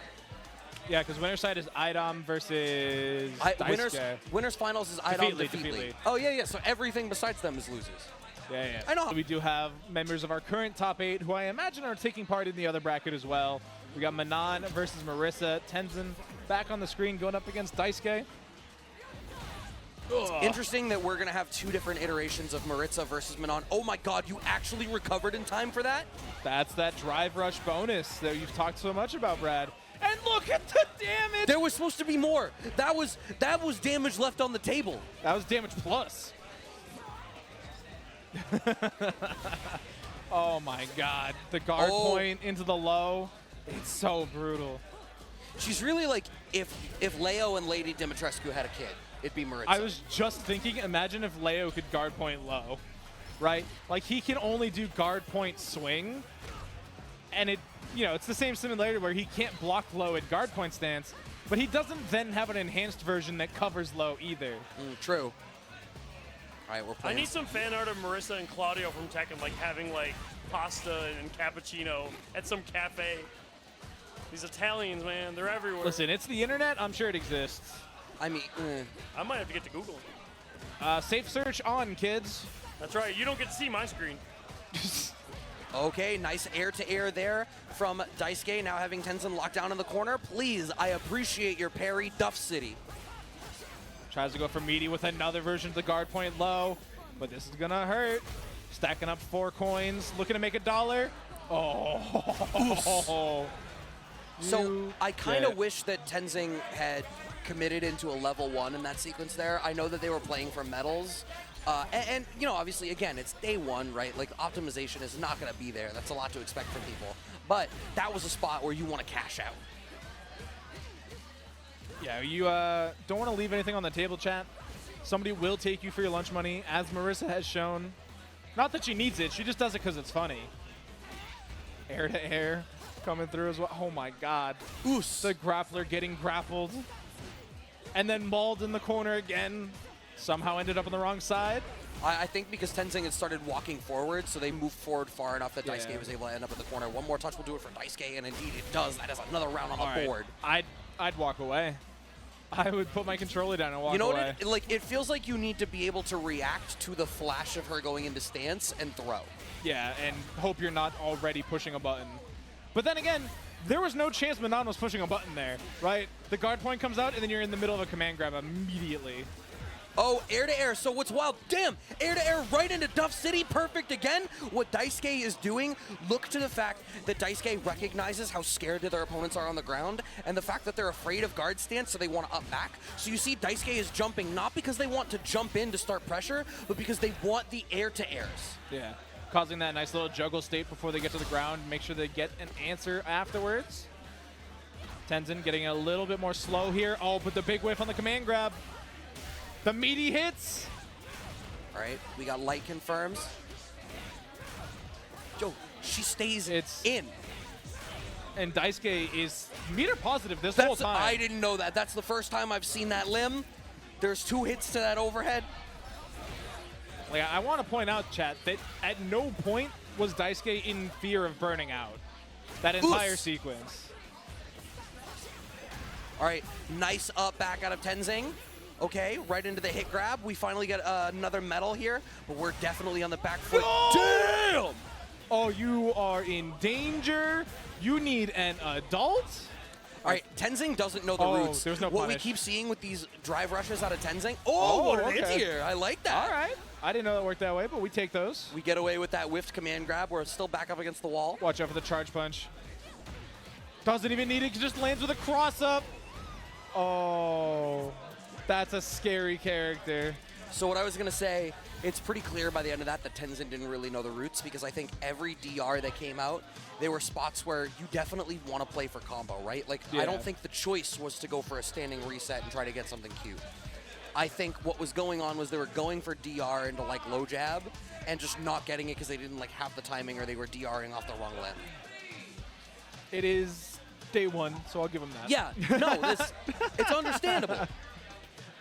Yeah, because winner's side is IDOM versus DYSUKE. Winner's finals is IDOM, Defeetleee. Oh, yeah, so everything besides them is losers. Yeah. I know. So we do have members of our current top 8 who I imagine are taking part in the other bracket as well. We got Manon versus Marissa. Tenzin back on the screen going up against DYSUKE. It's interesting that we're going to have 2 different iterations of Maritza versus Manon. Oh my god, you actually recovered in time for that? That's that drive rush bonus that you've talked so much about, Brad. And look at the damage! There was supposed to be more. That was damage left on the table. That was damage plus. Oh my god. The guard point into the low. It's so brutal. She's really like, if Leo and Lady Dimitrescu had a kid, it'd be Maritza. I was just thinking, imagine if Leo could guard point low, right? Like, he can only do guard point swing, and it's the same similarity where he can't block low at guard point stance, but he doesn't then have an enhanced version that covers low either. True. All right, we're playing. I need some fan art of Marissa and Claudio from Tekken, like having like pasta and cappuccino at some cafe. These Italians, man, they're everywhere. Listen, it's the internet. I'm sure it exists. I mean, I might have to get to Google. Safe search on, kids. That's right. You don't get to see my screen. Okay, nice air-to-air there from DYSUKE, now having Tenzin locked down in the corner. Please, I appreciate your parry, Duff City. Tries to go for Meaty with another version of the guard point low, but this is going to hurt. Stacking up 4 coins, looking to make $1. Oh. So I kind of wish that Tenzing had committed into a level 1 in that sequence there. I know that they were playing for medals. And obviously, again, it's day 1, right? Like, optimization is not going to be there. That's a lot to expect from people. But that was a spot where you want to cash out. Yeah, you don't want to leave anything on the table, chat. Somebody will take you for your lunch money, as Marissa has shown. Not that she needs it. She just does it because it's funny. Air to air coming through as well. Oh, my God. Oos. The grappler getting grappled. And then mauled in the corner again. Somehow ended up on the wrong side. I think because Tenzing had started walking forward, so they moved forward far enough that DYSUKE was able to end up in the corner. One more touch will do it for DYSUKE, and indeed it does. That is another round on the board. I'd walk away. I would put my controller down and walk away. You know what? It feels like you need to be able to react to the flash of her going into stance and throw. Yeah, and hope you're not already pushing a button. But then again, there was no chance Manon was pushing a button there, right? The guard point comes out, and then you're in the middle of a command grab immediately. Oh, air-to-air. So what's wild? Damn, air-to-air right into Duff City. Perfect again. What DYSUKE is doing, look to the fact that DYSUKE recognizes how scared their opponents are on the ground and the fact that they're afraid of guard stance, so they want to up back. So you see DYSUKE is jumping not because they want to jump in to start pressure, but because they want the air-to-airs. Yeah, causing that nice little juggle state before they get to the ground, make sure they get an answer afterwards. Tenzin getting a little bit more slow here. Oh, but the big whiff on the command grab. The meaty hits. All right, we got light confirms. Yo, she stays in. And DYSUKE is meter positive this whole time. I didn't know that. That's the first time I've seen that limb. There's 2 hits to that overhead. Like, I want to point out, chat, that at no point was DYSUKE in fear of burning out. That entire sequence. All right, nice up back out of Tenzing. Okay, right into the hit grab. We finally get another medal here, but we're definitely on the back foot. No! Damn! Oh, you are in danger. You need an adult. All right, Tenzing doesn't know the roots. There's no what punish. we keep seeing with these drive rushes out of Tenzing. Oh, what an anti-air. I like that. All right. I didn't know that worked that way, but we take those. We get away with that whiffed command grab. We're still back up against the wall. Watch out for the charge punch. Doesn't even need it. Just lands with a cross up. Oh, that's a scary character. So what I was going to say, it's pretty clear by the end of that Tenzin didn't really know the roots, because I think every DR that came out, there were spots where you definitely want to play for combo, right? Like, I don't think the choice was to go for a standing reset and try to get something cute. I think what was going on was they were going for DR into like low jab and just not getting it because they didn't like have the timing, or they were DRing off the wrong limb. It is day one, so I'll give him that. Yeah, no, it's understandable.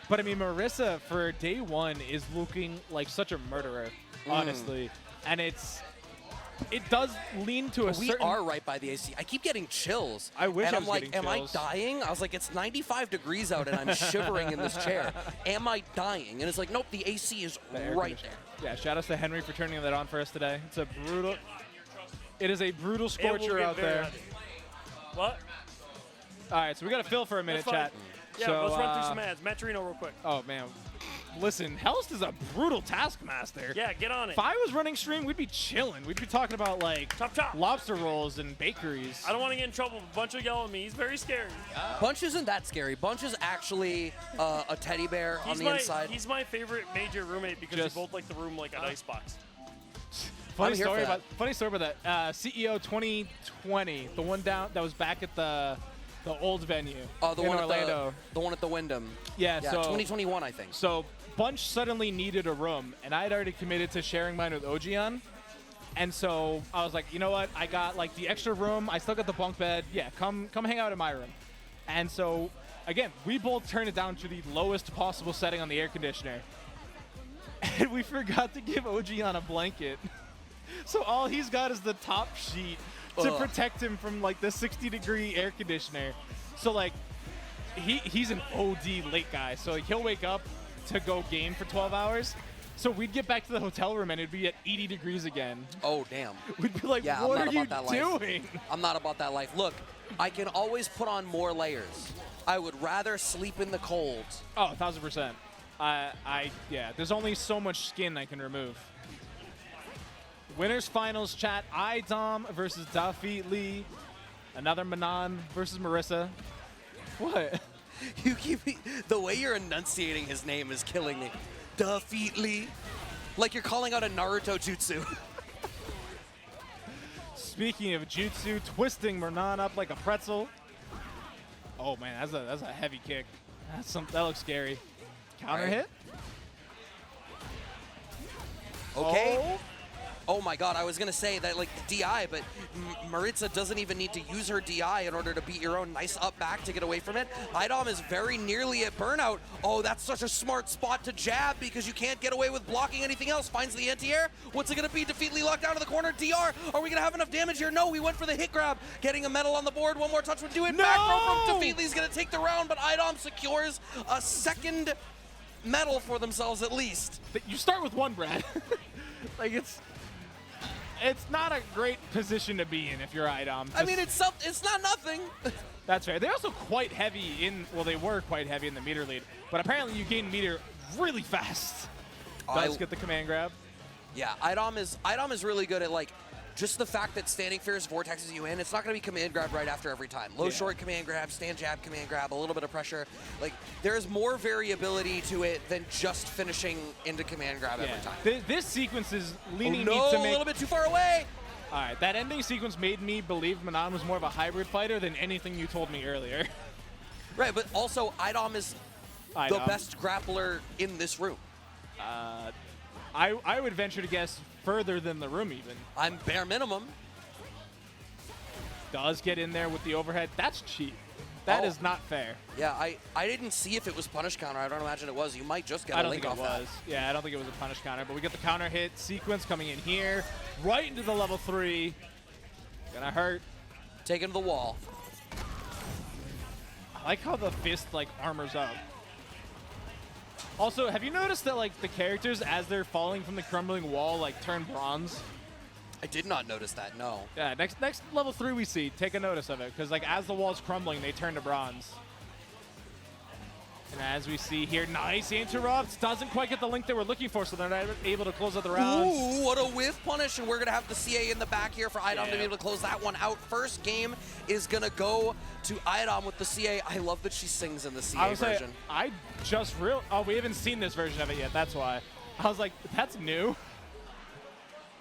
But I mean, Marissa for day one is looking like such a murderer, honestly. And it does lean to a certain... We are right by the AC. I keep getting chills. I wish and I I'm was like, getting am chills. I dying? I was like, it's 95 degrees out and I'm shivering in this chair. Am I dying? And it's like, nope, the AC is right there. Yeah, shout outs to Henry for turning that on for us today. It's a brutal... It is a brutal It will scorcher get out very there. heavy. What? All right, so we got to fill for a minute, That's fine. chat. Yeah, So, let's run through some ads. Matt Torino real quick. Oh, man. Listen, Helst is a brutal taskmaster. Yeah, get on it. If I was running stream, we'd be chilling. We'd be talking about, like, Chop. lobster rolls and bakeries. I don't want to get in trouble. Bunch will yell at me. He's very scary. Bunch isn't that scary. Bunch is actually a teddy bear on the inside. He's my favorite major roommate because Just- we both like the room like an icebox. Funny I'm here story for that. about that. CEO 2020, the one down that was back at the old venue Oh, the in one Orlando. at the one at the Wyndham. Yeah, Yeah, so 2021, I think. So Bunch suddenly needed a room, and I had already committed to sharing mine with Ojian. And so I was like, you know what? I got like the extra room. I still got the bunk bed. Yeah, come hang out in my room. And so again, we both turned it down to the lowest possible setting on the air conditioner. And we forgot to give Ojian a blanket. So all he's got is the top sheet to protect him from like the 60-degree air conditioner. So like he's an OD late guy. So like, he'll wake up to go game for 12 hours. So we'd get back to the hotel room and it'd be at 80 degrees again. Oh, damn. We'd be like, Yeah, I'm what not are you about that life. doing? I'm not about that life. Look, I can always put on more layers. I would rather sleep in the cold. Oh, 1,000%. Yeah, there's only so much skin I can remove. Winners finals chat, IDOM versus DAFEETLEE. Another Manon versus Marissa. What? You keep the way you're enunciating his name is killing me. DAFEETLEE. Like you're calling out a Naruto jutsu. Speaking of jutsu, twisting Manon up like a pretzel. Oh man, that's a heavy kick. That looks scary. Counter Right. hit. Okay. Oh. Oh my god, I was going to say that like DI, but Maritza doesn't even need to use her DI in order to beat your own. Nice up back to get away from it. IDOM is very nearly at burnout. Oh, that's such a smart spot to jab because you can't get away with blocking anything else. Finds the anti-air. What's it going to be? DAFEETLEE locked down to the corner. DR, are we going to have enough damage here? No, he went for the hit grab. Getting a medal on the board. One more touch would do it. No! Back throw from DAFEETLEE's going to take the round, but IDOM secures a second medal for themselves at least. You start with one, Brad. Like it's not a great position to be in if you're IDOM. I mean, it's not nothing. That's right. They're also quite heavy in, well, they were quite heavy in the meter lead, but apparently you gain meter really fast. Does get the command grab. Yeah, IDOM is really good at like just the fact that standing fierce vortexes you in. It's not going to be command grab right after every time. Low short command grab, stand jab command grab, a little bit of pressure. Like there's more variability to it than just finishing into command grab every time. This sequence is leaning no, me to make a little bit too far away. All right, that ending sequence made me believe Manon was more of a hybrid fighter than anything you told me earlier. Right, but also IDOM is the best grappler in this room. I would venture to guess further than the room even. I'm bare minimum. Does get in there with the overhead. That's cheap. That is not fair. Yeah, I didn't see if it was punish counter. I don't imagine it was. You might just get I a don't link think off it that. was. Yeah, I don't think it was a punish counter, but we get the counter hit sequence coming in here, right into the level 3. Gonna hurt. Take him to the wall. I like how the fist like armors up. Also, have you noticed that like the characters as they're falling from the crumbling wall like turn bronze? I did not notice that, no. Yeah, next level 3 we see, take a notice of it, because like as the wall's crumbling, they turn to bronze. And as we see here, nice interrupts. Doesn't quite get the link they were looking for, so they're not able to close out the round. Ooh, what a whiff punish, and we're going to have the CA in the back here for IDOM to be able to close that one out. First game is going to go to IDOM with the CA. I love that she sings in the CA version. I just oh, we haven't seen this version of it yet, that's why. I was like, that's new.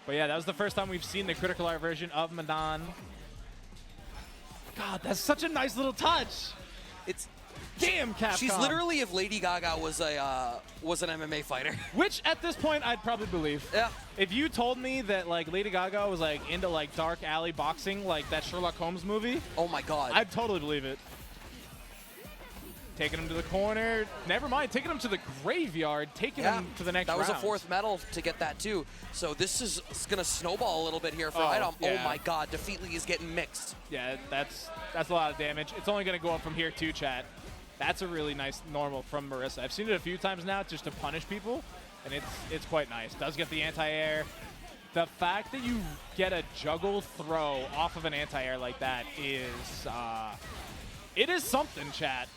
But yeah, that was the first time we've seen the Critical Art version of Madan. God, that's such a nice little touch. It's damn Capcom. She's literally if Lady Gaga was an MMA fighter. Which at this point I'd probably believe. Yeah. If you told me that like Lady Gaga was like into like dark alley boxing, like that Sherlock Holmes movie, oh my God, I'd totally believe it. Taking him to the corner. Never mind. Taking him to the graveyard. Taking him to the next round. That was a fourth medal to get that too. So this is going to snowball a little bit here for IDOM. Yeah. Oh my God, DAFEETLEE is getting mixed. Yeah, that's a lot of damage. It's only going to go up from here too, chat. That's a really nice normal from Marissa. I've seen it a few times now just to punish people, and it's quite nice. Does get the anti-air. The fact that you get a juggle throw off of an anti-air like that is, it is something, chat.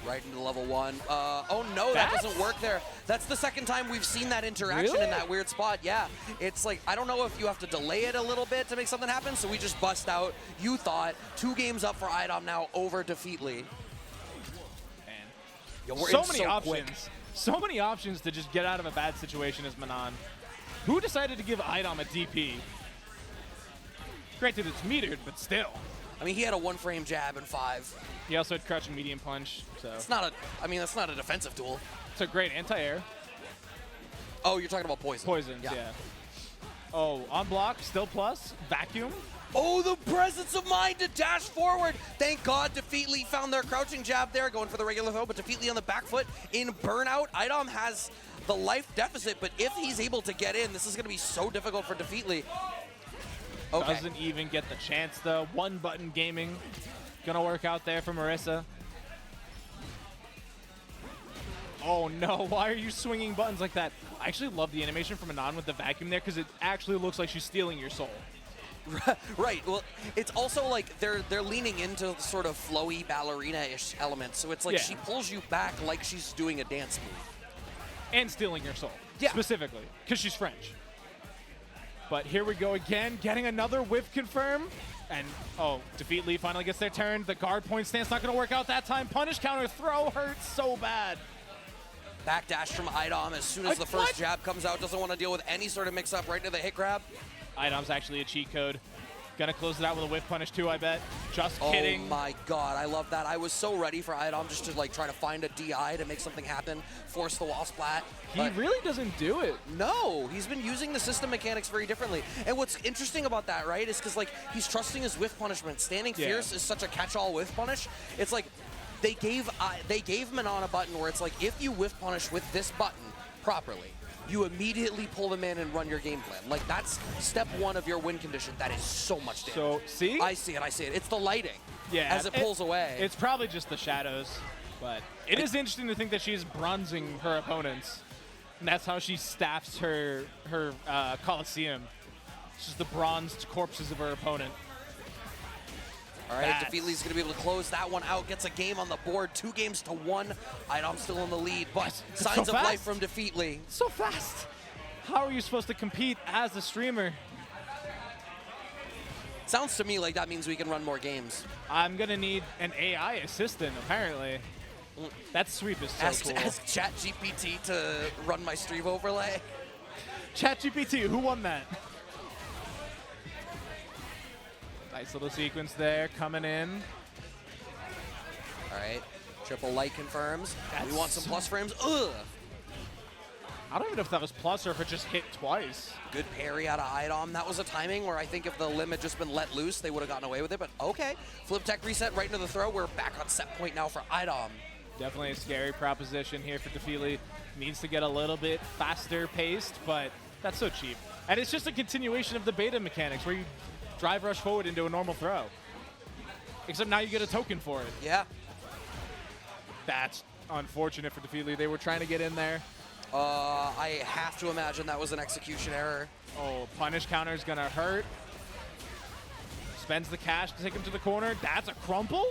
Right into level 1. Oh no, that doesn't work there. That's the second time we've seen that interaction in that weird spot. Yeah, it's like, I don't know if you have to delay it a little bit to make something happen, so we just bust out. You thought 2 games up for IDOM now over DAFEETLEE. Yo, so many options. So many options to just get out of a bad situation as Manan. Who decided to give IDOM a DP? Granted, it's metered, but still. I mean, he had a 1-frame jab and 5. He also had crouch and medium punch, so. It's not a, I mean, that's not a defensive tool. It's a great anti-air. Oh, you're talking about poison. Poisons, yeah. Oh, on block, still plus, vacuum. Oh, the presence of mind to dash forward. Thank God DAFEETLEE found their crouching jab there, going for the regular throw, but DAFEETLEE on the back foot in burnout. IDOM has the life deficit, but if he's able to get in, this is going to be so difficult for DAFEETLEE. Okay. Doesn't even get the chance, though. One button gaming. Gonna work out there for Marissa. Oh, no. Why are you swinging buttons like that? I actually love the animation from Manan with the vacuum there because it actually looks like she's stealing your soul. Right. Well, it's also like they're leaning into sort of flowy ballerina-ish elements. So it's like she pulls you back like she's doing a dance move. And stealing your soul. Yeah. Specifically. Because she's French. But here we go again. Getting another whiff confirm. And, oh, DAFEETLEE finally gets their turn. The guard point stance not going to work out that time. Punish counter throw hurts so bad. Backdash from IDOM as soon as the first jab comes out. Doesn't want to deal with any sort of mix-up right into the hit grab. IDOM's actually a cheat code. Gonna close it out with a whiff punish too, I bet. Just kidding. Oh my God, I love that. I was so ready for IDOM just to like try to find a DI to make something happen, force the wall splat. He really doesn't do it. No, he's been using the system mechanics very differently. And what's interesting about that, right, is because like he's trusting his whiff punishment. Standing fierce is such a catch-all whiff punish. It's like they gave Manan a button where it's like if you whiff punish with this button properly, you immediately pull them in and run your game plan. Like, that's step 1 of your win condition. That is so much damage. So, see? I see it. It's the lighting as it pulls away. It's probably just the shadows, but it is interesting to think that she's bronzing her opponents. And that's how she staffs her Coliseum. It's just the bronzed corpses of her opponent. All right, DAFEETLEE's going to be able to close that one out. Gets a game on the board, 2 games to 1. IDOM still in the lead, but signs of life from DAFEETLEE. So fast. How are you supposed to compete as a streamer? Sounds to me like that means we can run more games. I'm going to need an AI assistant, apparently. That sweep is so cool. Ask ChatGPT to run my stream overlay. ChatGPT, who won that? Nice little sequence there, coming in. All right, triple light confirms. We want some plus frames. Ugh. I don't even know if that was plus or if it just hit twice. Good parry out of IDOM. That was a timing where I think if the limb had just been let loose, they would have gotten away with it, but okay. Flip tech reset right into the throw. We're back on set point now for IDOM. Definitely a scary proposition here for DAFEETLEE. Needs to get a little bit faster paced, but that's so cheap. And it's just a continuation of the beta mechanics where you drive rush forward into a normal throw. Except now you get a token for it. Yeah. That's unfortunate for DAFEETLEE. They were trying to get in there. I have to imagine that was an execution error. Oh, punish counter is going to hurt. Spends the cash to take him to the corner. That's a crumple?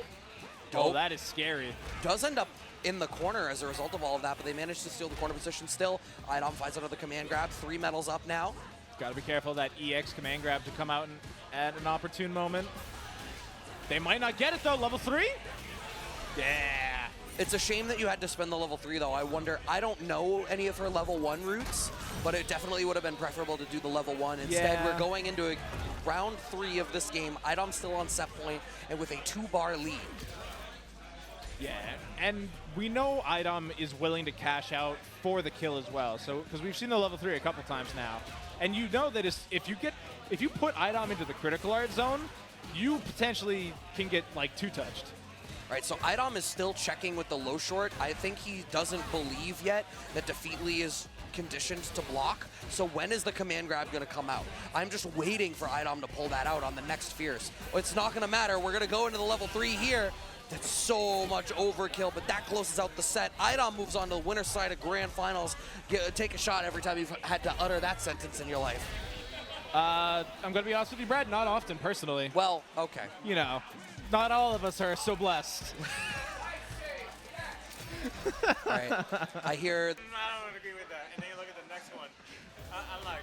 Oh, that is scary. Does end up in the corner as a result of all of that, but they managed to steal the corner position still. IDOM finds another command grab. 3 medals up now. Got to be careful of that EX command grab to come out at an opportune moment. They might not get it, though. Level 3? Yeah. It's a shame that you had to spend the level 3, though. I don't know any of her level 1 routes, but it definitely would have been preferable to do the level 1. Instead, we're going into a round 3 of this game. IDOM still on set point and with a 2-bar lead. Yeah, and we know IDOM is willing to cash out for the kill as well. So, because we've seen the level 3 a couple times now, and you know that if you put IDOM into the critical art zone, you potentially can get like 2-touched. Right, so IDOM is still checking with the low short. I think he doesn't believe yet that DAFEETLEE is conditioned to block. So when is the command grab going to come out? I'm just waiting for IDOM to pull that out on the next Fierce. It's not going to matter. We're going to go into the level 3 here. That's so much overkill, but that closes out the set. IDOM moves on to the winner's side of Grand Finals. Take a shot every time you've had to utter that sentence in your life. I'm going to be honest with you, Brad, not often, personally. Well, okay. You know, not all of us are so blessed. All right, I hear... I don't agree with that. And then you look at the next one. I'm like,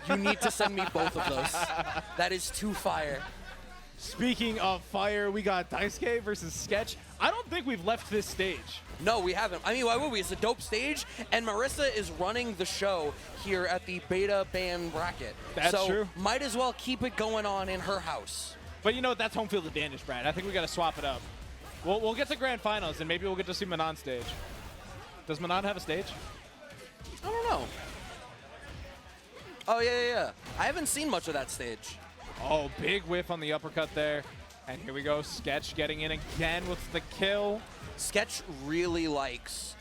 You need to send me both of those. That is too fire. Speaking of fire, we got Daisuke versus Sketch. I don't think we've left this stage. No, we haven't. I mean, why would we? It's a dope stage, and Marissa is running the show here at the beta ban bracket. That's true. Might as well keep it going on in her house. But you know what? That's home field advantage, Brad. I think we got to swap it up. We'll get to Grand Finals, and maybe we'll get to see Manon stage. Does Manon have a stage? I don't know. Oh, yeah. I haven't seen much of that stage. Oh, big whiff on the uppercut there. And here we go, Sketch getting in again with the kill. Sketch really likes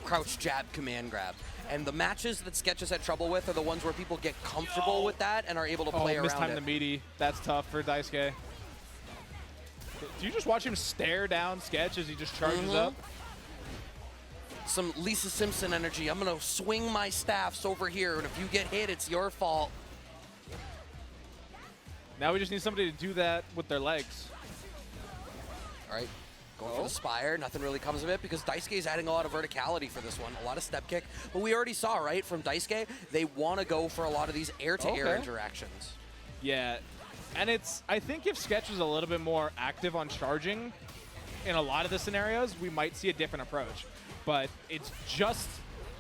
crouch jab command grab. And the matches that Sketch has had trouble with are the ones where people get comfortable with that and are able to play around it. Mistime the meaty. That's tough for Daisuke. Do you just watch him stare down Sketch as he just charges up? Some Lisa Simpson energy. I'm going to swing my staffs over here, and if you get hit, it's your fault. Now we just need somebody to do that with their legs. All right, going for the Spire. Nothing really comes of it because Daisuke is adding a lot of verticality for this one, a lot of step kick. But we already saw, right, from Daisuke, they want to go for a lot of these air-to-air interactions. Yeah, and I think if Sketch was a little bit more active on charging in a lot of the scenarios, we might see a different approach. But it's just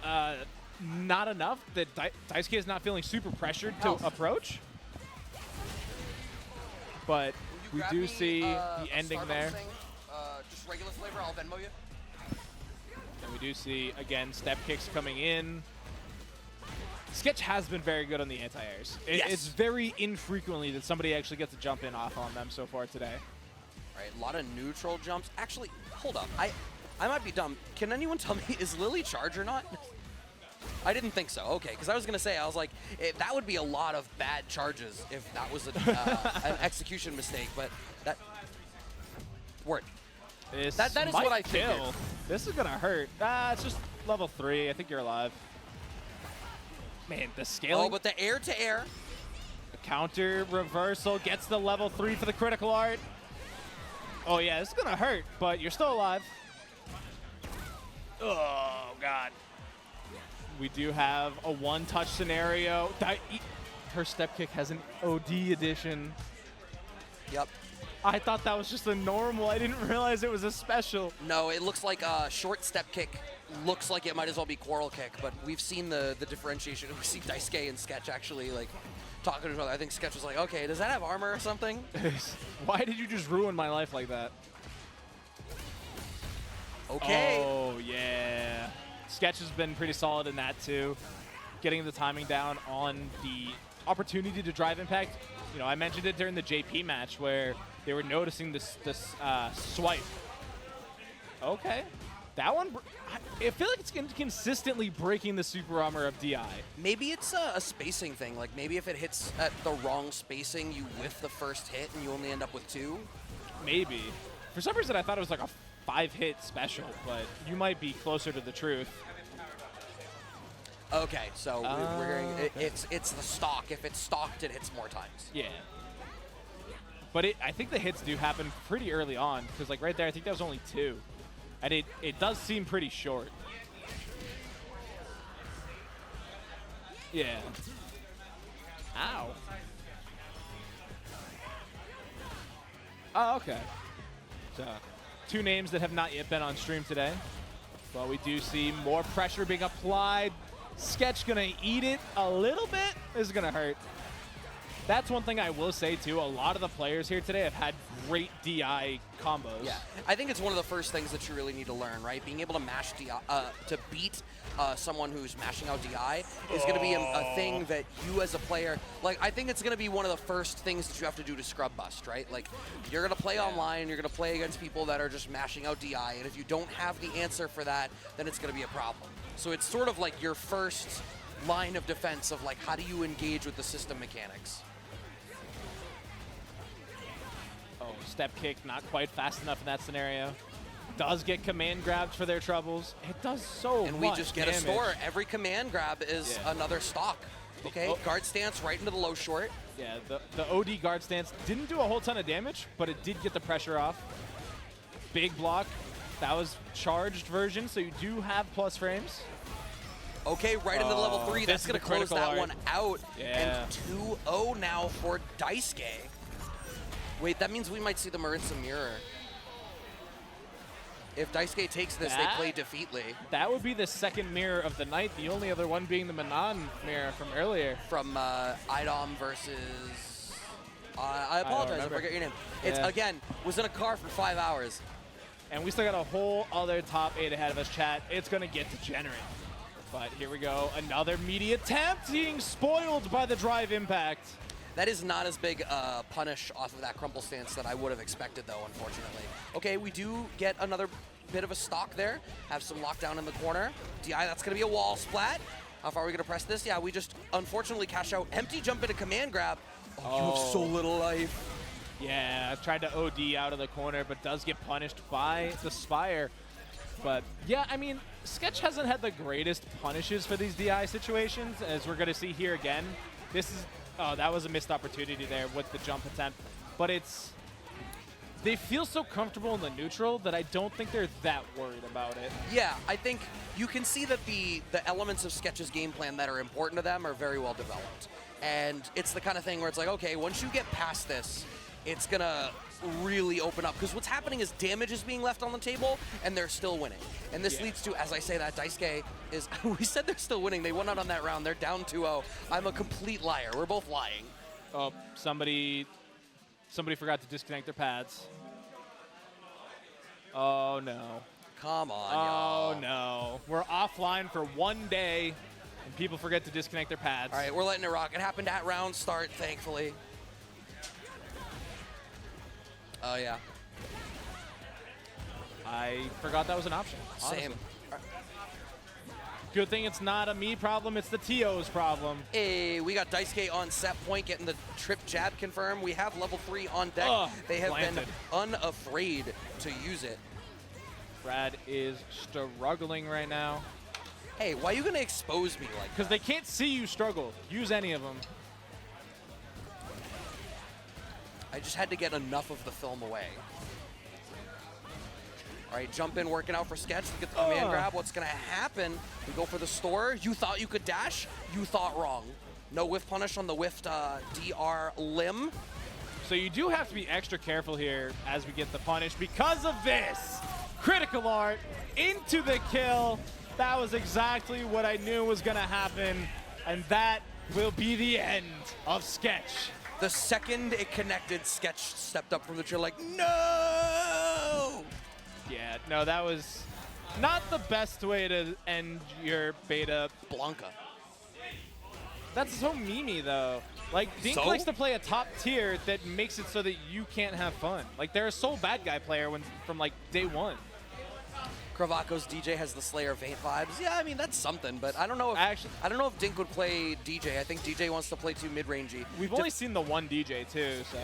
not enough that Daisuke is not feeling super pressured to approach. But we do see the ending there. Just regular flavor, I'll Venmo you. And we do see, again, step kicks coming in. Sketch has been very good on the anti-airs. It's very infrequently that somebody actually gets a jump in off on them so far today. All right, a lot of neutral jumps. Actually, hold up. I might be dumb. Can anyone tell me, is Lily charge or not? I didn't think so. Okay, because I was going to say, I was like, that would be a lot of bad charges if that was an execution mistake, but that... Word. That is what I figured. This is going to hurt. It's just level 3. I think you're alive. Man, the scaling... Oh, but the air-to-air. The counter reversal gets the level 3 for the critical art. Oh, yeah, this is going to hurt, but you're still alive. Oh, God. We do have a one-touch scenario. Her step kick has an OD edition. Yep. I thought that was just a normal. I didn't realize it was a special. No, it looks like a short step kick. Looks like it might as well be quarrel kick, but we've seen the differentiation. We see Daisuke and Sketch actually like talking to each other. I think Sketch was like, okay, does that have armor or something? Why did you just ruin my life like that? Okay. Oh, yeah. Sketch has been pretty solid in that, too. Getting the timing down on the opportunity to drive impact. You know, I mentioned it during the JP match where they were noticing this swipe. Okay. That one, I feel like it's consistently breaking the super armor of DI. Maybe it's a spacing thing. Like, maybe if it hits at the wrong spacing, you whiff the first hit and you only end up with 2. Maybe. For some reason, I thought it was like a 5-hit special, but you might be closer to the truth. Okay, so we're hearing it's the stock. If it's stocked, it hits more times. Yeah. But I think the hits do happen pretty early on, because like right there, I think that was only 2. And it does seem pretty short. Yeah. Ow. Oh, okay. So, 2 names that have not yet been on stream today. But we do see more pressure being applied. Sketch gonna eat it a little bit. This is gonna hurt. That's one thing I will say too. A lot of the players here today have had great DI combos. Yeah, I think it's one of the first things that you really need to learn, right? Being able to mash DI, to beat someone who's mashing out DI is going to be a thing that you as a player, like, I think it's going to be one of the first things that you have to do to scrub bust, right? Like, you're going to play online, you're going to play against people that are just mashing out DI, and if you don't have the answer for that, then it's going to be a problem. So it's sort of like your first line of defense of, like, how do you engage with the system mechanics? Oh, step kick, not quite fast enough in that scenario. Does get command grabs for their troubles. It does so much And we just get damage. a store. Every command grab is another stock. Okay, guard stance right into the low short. Yeah, the OD guard stance didn't do a whole ton of damage, but it did get the pressure off. Big block. That was charged version, so you do have plus frames. Okay, right into the level 3. That's going to close that one out. Yeah. And 2-0 now for DYSUKE. Wait, that means we might see the Maritza Mirror. If DYSUKE takes this, they play DAFEETLEE. That would be the second mirror of the night, the only other one being the Manon mirror from earlier. From IDOM versus... I apologize, I forget your name. It's, again, was in a car for 5 hours. And we still got a whole other top 8 ahead of us, chat. It's going to get degenerate. But here we go. Another meaty attempt being spoiled by the drive impact. That is not as big a punish off of that crumple stance that I would have expected, though, unfortunately. Okay, we do get another bit of a stock there. Have some lockdown in the corner. DI, that's going to be a wall splat. How far are we going to press this? Yeah, we just unfortunately cash out. Empty jump into command grab. Oh, you have so little life. Yeah, tried to OD out of the corner, but does get punished by the Spire. But, yeah, I mean, Sketch hasn't had the greatest punishes for these DI situations, as we're going to see here again. This is... Oh, that was a missed opportunity there with the jump attempt. But it's... They feel so comfortable in the neutral that I don't think they're that worried about it. Yeah, I think you can see that the elements of Sketch's game plan that are important to them are very well developed. And it's the kind of thing where it's like, okay, once you get past this, it's going to really open up. Because what's happening is damage is being left on the table, and they're still winning. And this leads to, as I say that, DYSUKE is... We said they're still winning. They won out on that round. They're down 2-0. I'm a complete liar. We're both lying. Oh, somebody forgot to disconnect their pads. Oh, no. Come on, y'all. Oh, no. We're offline for 1 day, and people forget to disconnect their pads. All right, we're letting it rock. It happened at round start, thankfully. Oh, yeah. I forgot that was an option. Honestly. Same. Good thing it's not a me problem, it's the TO's problem. Hey, we got DYSUKE on set point, getting the trip jab confirmed. We have level 3 on deck. They have been unafraid to use it. Brad is struggling right now. Hey, why are you going to expose me like that? Because they can't see you struggle. Use any of them. I just had to get enough of the film away. All right, jump in, working out for Sketch. Get the command grab. What's going to happen? We go for the store. You thought you could dash? You thought wrong. No whiff punish on the whiffed DR limb. So you do have to be extra careful here as we get the punish because of this. Critical art into the kill. That was exactly what I knew was going to happen. And that will be the end of Sketch. The second it connected, Sketch stepped up from the chair like, no! Yeah, no, that was not the best way to end your beta. Blanca. That's so memey, though. Like, Dink likes to play a top tier that makes it so that you can't have fun. Like, they're a sole bad guy player from, like, day one. Cravaco's DJ has the Slayer Vaint vibes. Yeah, I mean, that's something, but I don't know if I don't know if Dink would play DJ. I think DJ wants to play too mid-rangey. We've only seen the one DJ, too, so.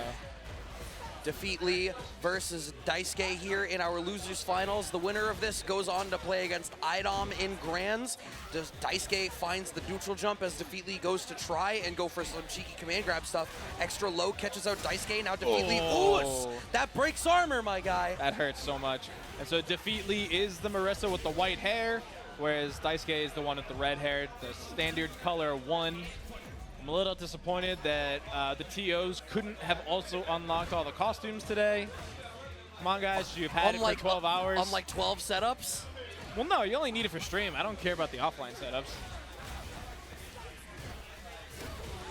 DAFEETLEE versus Daisuke here in our losers finals. The winner of this goes on to play against IDOM in Grands. Daisuke finds the neutral jump as DAFEETLEE goes to try and go for some cheeky command grab stuff. Extra low catches out Daisuke. Now DAFEETLEE, ooh, that breaks armor, my guy. That hurts so much. And so DAFEETLEE is the Marissa with the white hair, whereas Daisuke is the one with the red hair, the standard color 1. I'm a little disappointed that the TOs couldn't have also unlocked all the costumes today. Come on, guys, you've had it for 12 hours. On like 12 setups? Well, no, you only need it for stream. I don't care about the offline setups.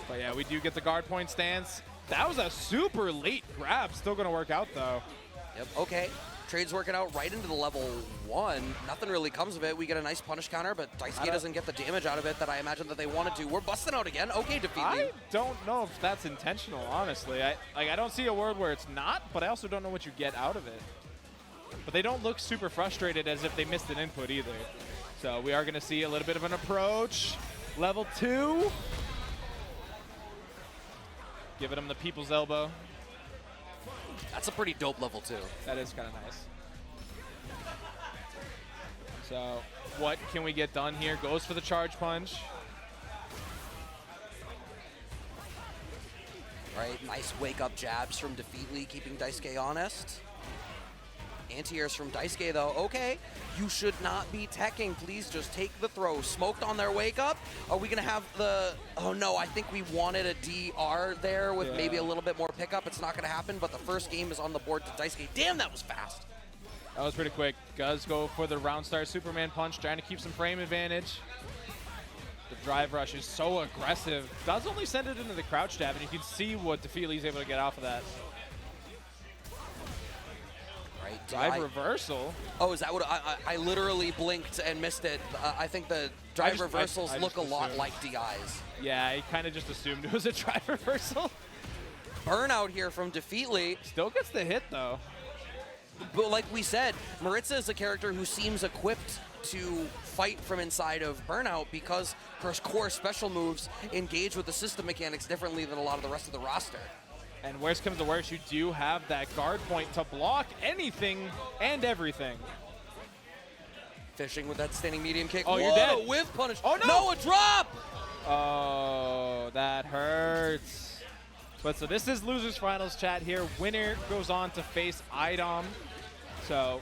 But yeah, we do get the guard point stance. That was a super late grab. Still going to work out, though. Yep, okay. Trade's working out right into the level 1. Nothing really comes of it. We get a nice punish counter, but Daisuke doesn't get the damage out of it that I imagine that they wanted to. We're busting out again. Okay, DAFEETLEE. I don't know if that's intentional, honestly. I don't see a world where it's not, but I also don't know what you get out of it. But they don't look super frustrated as if they missed an input either. So we are going to see a little bit of an approach. Level 2. Giving him the people's elbow. That's a pretty dope level 2. That is kind of nice. So what can we get done here? Goes for the charge punch. Right, nice wake-up jabs from DAFEETLEE, keeping Daisuke honest. Anti-airs from Daisuke, though. Okay, you should not be teching. Please just take the throw. Smoked on their wake-up. Are we going to have the... Oh, no, I think we wanted a DR there with maybe a little bit more pickup. It's not going to happen, but the first game is on the board to Daisuke. Damn, that was fast. That was pretty quick. Does go for the round star Superman punch, trying to keep some frame advantage. The drive rush is so aggressive. Does only send it into the crouch jab, and you can see what DAFEETLEE is able to get off of that. Right, drive reversal. Oh, is that what I literally blinked and missed it? I think the drive reversals look a lot like DIs. Yeah, I kind of just assumed it was a drive reversal. Burnout here from DAFEETLEE. Still gets the hit, though. But like we said, Maritza is a character who seems equipped to fight from inside of Burnout because her core special moves engage with the system mechanics differently than a lot of the rest of the roster. And worst comes to worst, you do have that guard point to block anything and everything. Fishing with that standing medium kick. Oh, Whoa, you're dead. With punish. Oh, no! No, a drop! Oh, that hurts. But so this is losers finals chat here. Winner goes on to face IDOM. So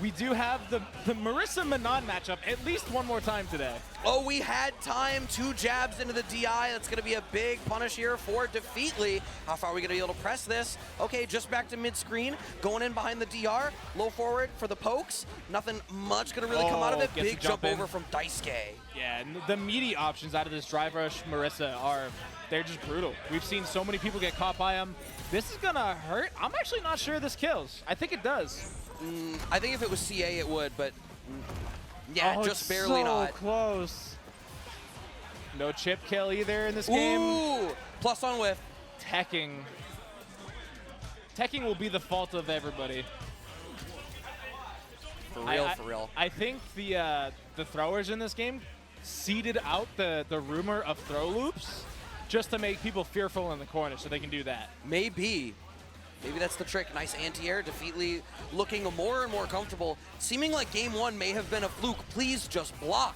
we do have the Marissa Manon matchup at least one more time today. Oh, we had time. 2 jabs into the DI. That's going to be a big punish here for DAFEETLEE. How far are we going to be able to press this? Okay, just back to mid-screen. Going in behind the DR. Low forward for the pokes. Nothing much going to really come out of it. Big jump over from Daisuke. Yeah, and the meaty options out of this drive rush Marissa they're just brutal. We've seen so many people get caught by them. This is going to hurt. I'm actually not sure this kills. I think it does. I think if it was CA, it would, but yeah, just barely not. So close. No chip kill either in this game. Ooh, plus on whiff. Teching will be the fault of everybody. For real, for real. I think the throwers in this game seeded out the rumor of throw loops just to make people fearful in the corner so they can do that. Maybe that's the trick. Nice anti-air. DAFEETLEE looking more and more comfortable. Seeming like game 1 may have been a fluke. Please just block.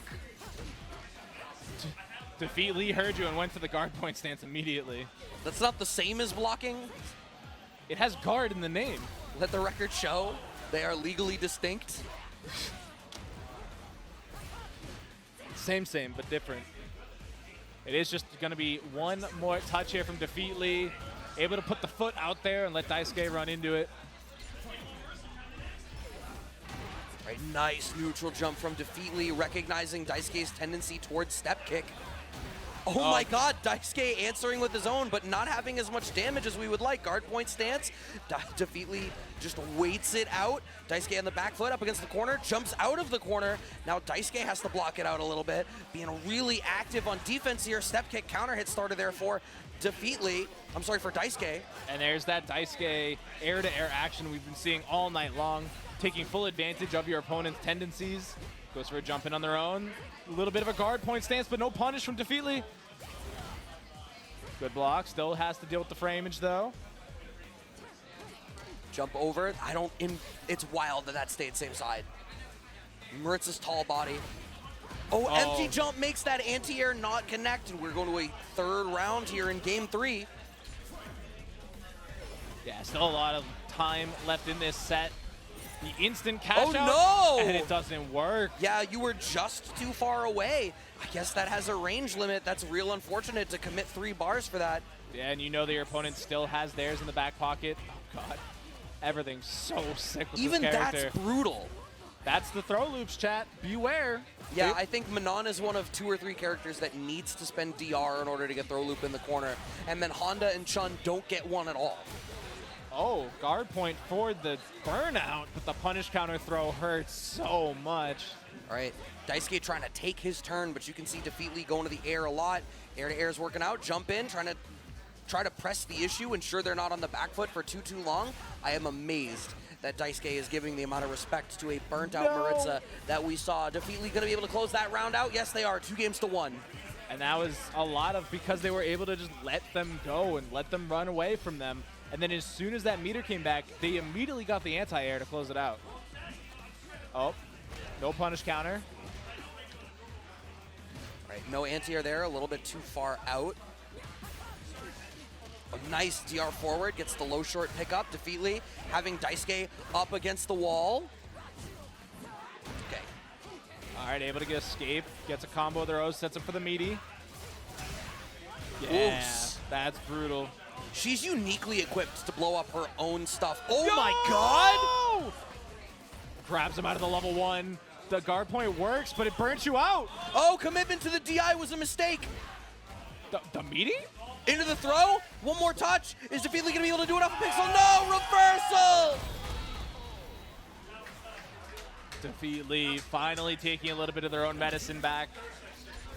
DAFEETLEE heard you and went for the guard point stance immediately. That's not the same as blocking. It has guard in the name. Let the record show they are legally distinct. Same, but different. It is just going to be one more touch here from DAFEETLEE. Able to put the foot out there and let Daisuke run into it. Right, nice neutral jump from DAFEETLEE, recognizing Daisuke's tendency towards step kick. Oh my god, Daisuke answering with his own, but not having as much damage as we would like. Guard point stance. DAFEETLEE just waits it out. Daisuke on the back foot up against the corner, jumps out of the corner. Now Daisuke has to block it out a little bit. Being really active on defense here. Step kick counter hit started there for DAFEETLEE. I'm sorry, for Daisuke. And there's that Daisuke air-to-air action we've been seeing all night long. Taking full advantage of your opponent's tendencies. Goes for a jump in on their own. A little bit of a guard point stance, but no punish from DAFEETLEE. Good block. Still has to deal with the frameage, though. Jump over. It's wild that that stayed same side. Maritza's tall body. Oh, empty jump makes that anti-air not connect, and we're going to a third round here in game 3. Yeah, still a lot of time left in this set. The instant cash out, no! And it doesn't work. Yeah, you were just too far away. I guess that has a range limit. That's real unfortunate to commit 3 bars for that. Yeah, and you know that your opponent still has theirs in the back pocket. Oh, God. Everything's so sick with Even this character. that's brutal. That's the throw loops, chat. Beware. Yeah, I think Manon is one of 2 or 3 characters that needs to spend DR in order to get throw loop in the corner. And then Honda and Chun don't get one at all. Oh, guard point for the burnout, but the punish counter throw hurts so much. All right, Daisuke trying to take his turn, but you can see DAFEETLEE going to the air a lot. Air to air is working out. Jump in, try to press the issue, ensure they're not on the back foot for too long. I am amazed that Daisuke is giving the amount of respect to a burnt-out Maritza that we saw. DAFEETLEE going to be able to close that round out? Yes, they are. 2 games to 1. And that was a lot of because they were able to just let them go and let them run away from them. And then as soon as that meter came back, they immediately got the anti-air to close it out. Oh, no punish counter. Right, no anti-air there, a little bit too far out. A nice DR forward, gets the low short pickup. DAFEETLEE having Daisuke up against the wall. Okay. All right, able to get escape. Gets a combo of their own, sets up for the meaty. Yeah, Oops. That's brutal. She's uniquely equipped to blow up her own stuff. Oh Yo! my god! Grabs him out of the level 1. The guard point works, but it burns you out. Oh, commitment to the DI was a mistake. The meaty? Into the throw. One more touch. Is DAFEETLEE going to be able to do it off a pixel? No, reversal! DAFEETLEE finally taking a little bit of their own medicine back.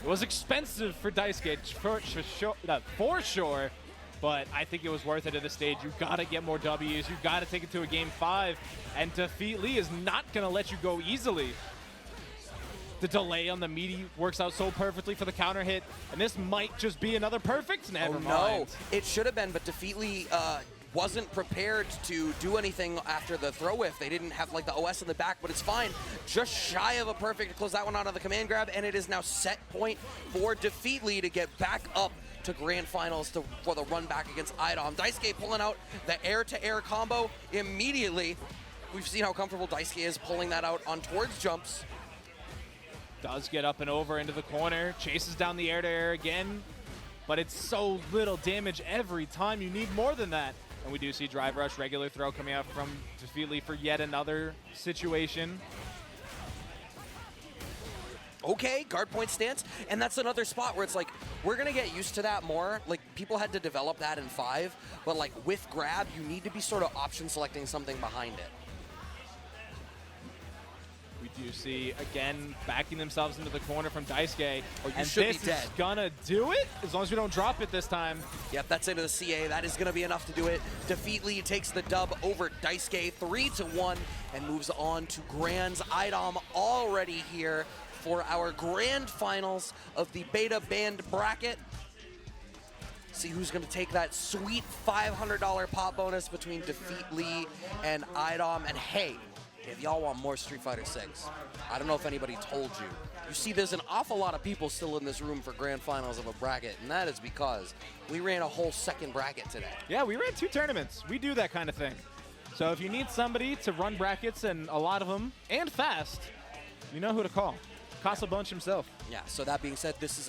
It was expensive for Daisuke, for sure, but I think it was worth it at this stage. You gotta get more W's. You gotta take it to a game 5, and DAFEETLEE is not gonna let you go easily. The delay on the meaty works out so perfectly for the counter hit, and this might just be another perfect. Never mind. No, it should have been, but DAFEETLEE wasn't prepared to do anything after the throw whiff. They didn't have like the OS in the back, but it's fine. Just shy of a perfect to close that one out on the command grab, and it is now set point for DAFEETLEE to get back up to grand finals for the run back against IDOM. Daisuke pulling out the air-to-air combo immediately. We've seen how comfortable Daisuke is pulling that out on towards jumps. Does get up and over into the corner, chases down the air-to-air again, but it's so little damage every time. You need more than that. And we do see drive rush, regular throw coming out from DAFEETLEE for yet another situation. Okay, guard point stance, and that's another spot where it's like, we're gonna get used to that more. Like, people had to develop that in 5, but like with grab, you need to be sort of option selecting something behind it. We do see, again, backing themselves into the corner from Daisuke. Oh, you and should be this dead. is gonna do it, as long as we don't drop it this time. Yep, that's into the CA. That is gonna be enough to do it. DAFEETLEE takes the dub over Daisuke 3-1 and moves on to Grands. IDOM already here for our grand finals of the beta band bracket. See who's going to take that sweet $500 pop bonus between DAFEETLEE and IDOM. And hey, if y'all want more Street Fighter 6, I don't know if anybody told you. You see, there's an awful lot of people still in this room for grand finals of a bracket, and that is because we ran a whole second bracket today. Yeah, we ran 2 tournaments. We do that kind of thing. So if you need somebody to run brackets, and a lot of them, and fast, you know who to call. Casabunch himself. Yeah, so that being said, this is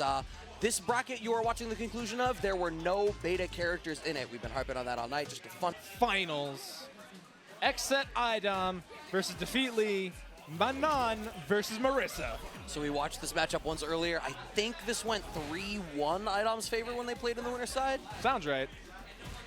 this bracket you are watching the conclusion of. There were no beta characters in it. We've been harping on that all night. Just a fun Finals. Xset IDOM versus DAFEETLEE. Manon versus Marissa. So we watched this matchup once earlier. I think this went 3-1 IDOM's favor when they played in the winner's side. Sounds right.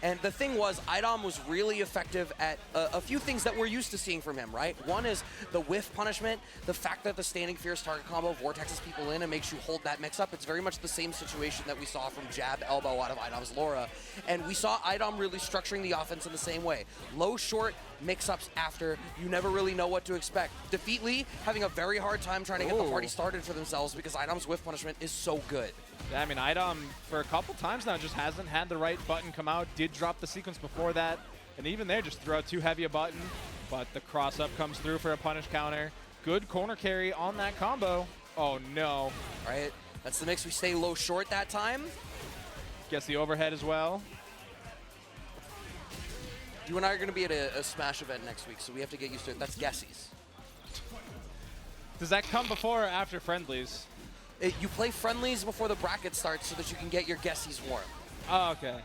And the thing was, IDOM was really effective at a few things that we're used to seeing from him, right? One is the whiff punishment, the fact that the standing fierce target combo vortexes people in and makes you hold that mix-up. It's very much the same situation that we saw from jab elbow out of IDOM's Laura. And we saw IDOM really structuring the offense in the same way. Low, short, mix-ups after. You never really know what to expect. DAFEETLEE having a very hard time trying to get the party started for themselves because IDOM's whiff punishment is so good. Yeah, I mean, IDOM, for a couple times now, just hasn't had the right button come out. Did drop the sequence before that. And even there, just throw out too heavy a button, but the cross-up comes through for a punish counter. Good corner carry on that combo. Oh, no. Right? That's the mix. We stay low short that time. Gets the overhead as well. You and I are going to be at a Smash event next week, so we have to get used to it. That's guessies. Does that come before or after friendlies? You play friendlies before the bracket starts so that you can get your guessies warm. Oh, okay.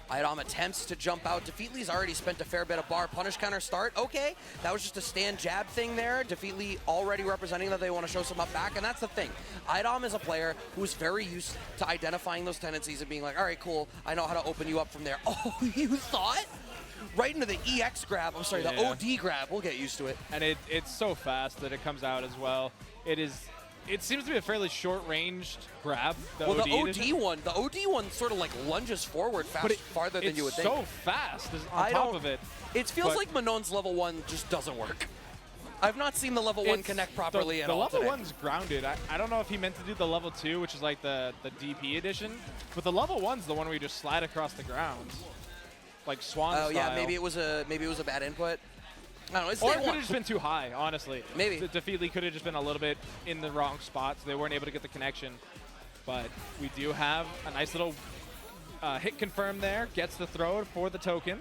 IDOM attempts to jump out. DAFEETLEE's already spent a fair bit of bar. Punish counter start. Okay, that was just a stand jab thing there. DAFEETLEE already representing that they want to show some up back, and that's the thing. IDOM is a player who's very used to identifying those tendencies and being like, all right, cool, I know how to open you up from there. Oh, you thought? Right into the EX grab. I'm sorry, the OD grab. We'll get used to it. And it's so fast that it comes out as well. It seems to be a fairly short-ranged grab. The OD one sort of like lunges forward farther than you would think. It's so fast on top of it. It feels like Manon's level 1 just doesn't work. I've not seen the level 1 connect properly at all The level 1's grounded. I don't know if he meant to do the level 2, which is like the DP edition, but the level 1's the one where you just slide across the ground, like Swan style. Oh yeah, maybe it was a bad input. I don't know, or it could have just been too high, honestly. Maybe. DAFEETLEE could have just been a little bit in the wrong spot, so they weren't able to get the connection. But we do have a nice little hit confirm there. Gets the throw for the token.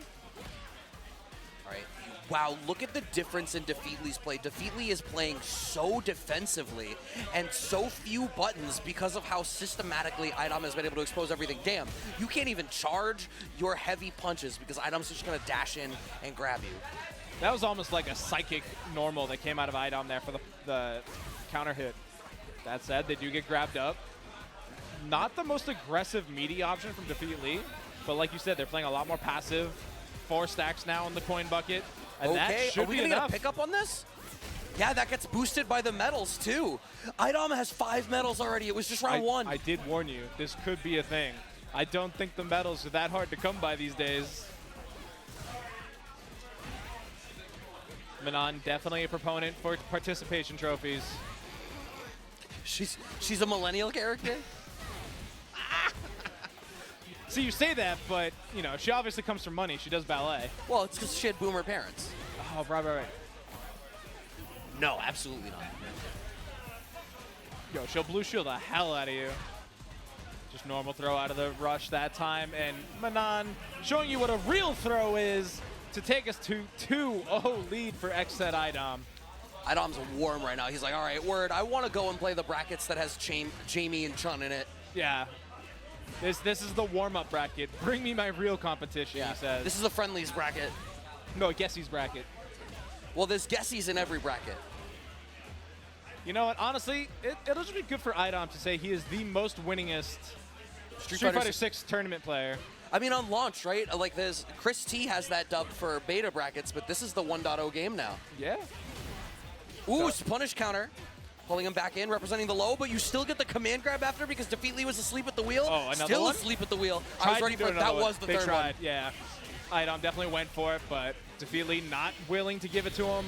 All right. Wow, look at the difference in DAFEETLEE's play. DAFEETLEE is playing so defensively and so few buttons because of how systematically IDOM has been able to expose everything. Damn, you can't even charge your heavy punches because IDOM's just going to dash in and grab you. That was almost like a psychic normal that came out of IDOM there for the counter hit. That said, they do get grabbed up. Not the most aggressive meaty option from DAFEETLEE, but like you said, they're playing a lot more passive. 4 stacks now in the coin bucket, and that should be enough. Are we gonna get a pickup on this? Yeah, that gets boosted by the medals too. IDOM has 5 medals already. It was just round 1. I did warn you, this could be a thing. I don't think the medals are that hard to come by these days. Manon, definitely a proponent for participation trophies. She's a millennial character? See, you say that, but, you know, she obviously comes from money. She does ballet. Well, it's because she had boomer parents. Oh, right. No, absolutely not. Yo, she'll blue shield the hell out of you. Just normal throw out of the rush that time. And Manon showing you what a real throw is to take us to 2-0 lead for XZ IDOM. IDOM's warm right now. He's like, all right, word, I want to go and play the brackets that has Jamie and Chun in it. Yeah. This is the warm-up bracket. Bring me my real competition, he says. This is the friendlies bracket. No, Guessie's bracket. Well, there's Guessies in every bracket. You know what? Honestly, it'll just be good for IDOM to say he is the most winningest Street Fighter 6 tournament player. I mean, on launch, right? Like, Chris T has that dub for beta brackets, but this is the 1.0 game now. Yeah. Ooh, it's punish counter. Pulling him back in, representing the low, but you still get the command grab after because DAFEETLEE was asleep at the wheel. Oh, another still one? asleep at the wheel. I was ready for it. That was the third one. Yeah. IDOM definitely went for it, but DAFEETLEE not willing to give it to him.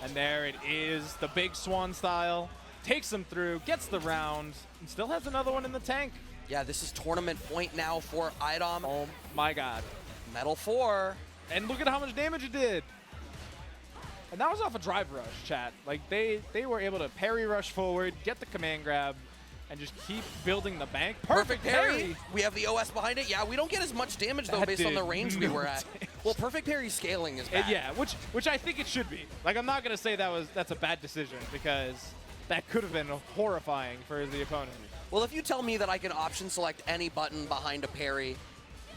And there it is, the big swan style. Takes him through, gets the round, and still has another one in the tank. Yeah, this is tournament point now for IDOM. Oh my god. Medal 4. And look at how much damage it did. And that was off a drive rush, chat. Like, they were able to parry rush forward, get the command grab, and just keep building the bank. Perfect parry. We have the OS behind it. Yeah, we don't get as much damage, though, based on the range we were at. Well, perfect parry scaling is bad. Yeah, which I think it should be. Like, I'm not going to say that's a bad decision, because that could have been horrifying for the opponent. Well, if you tell me that I can option select any button behind a parry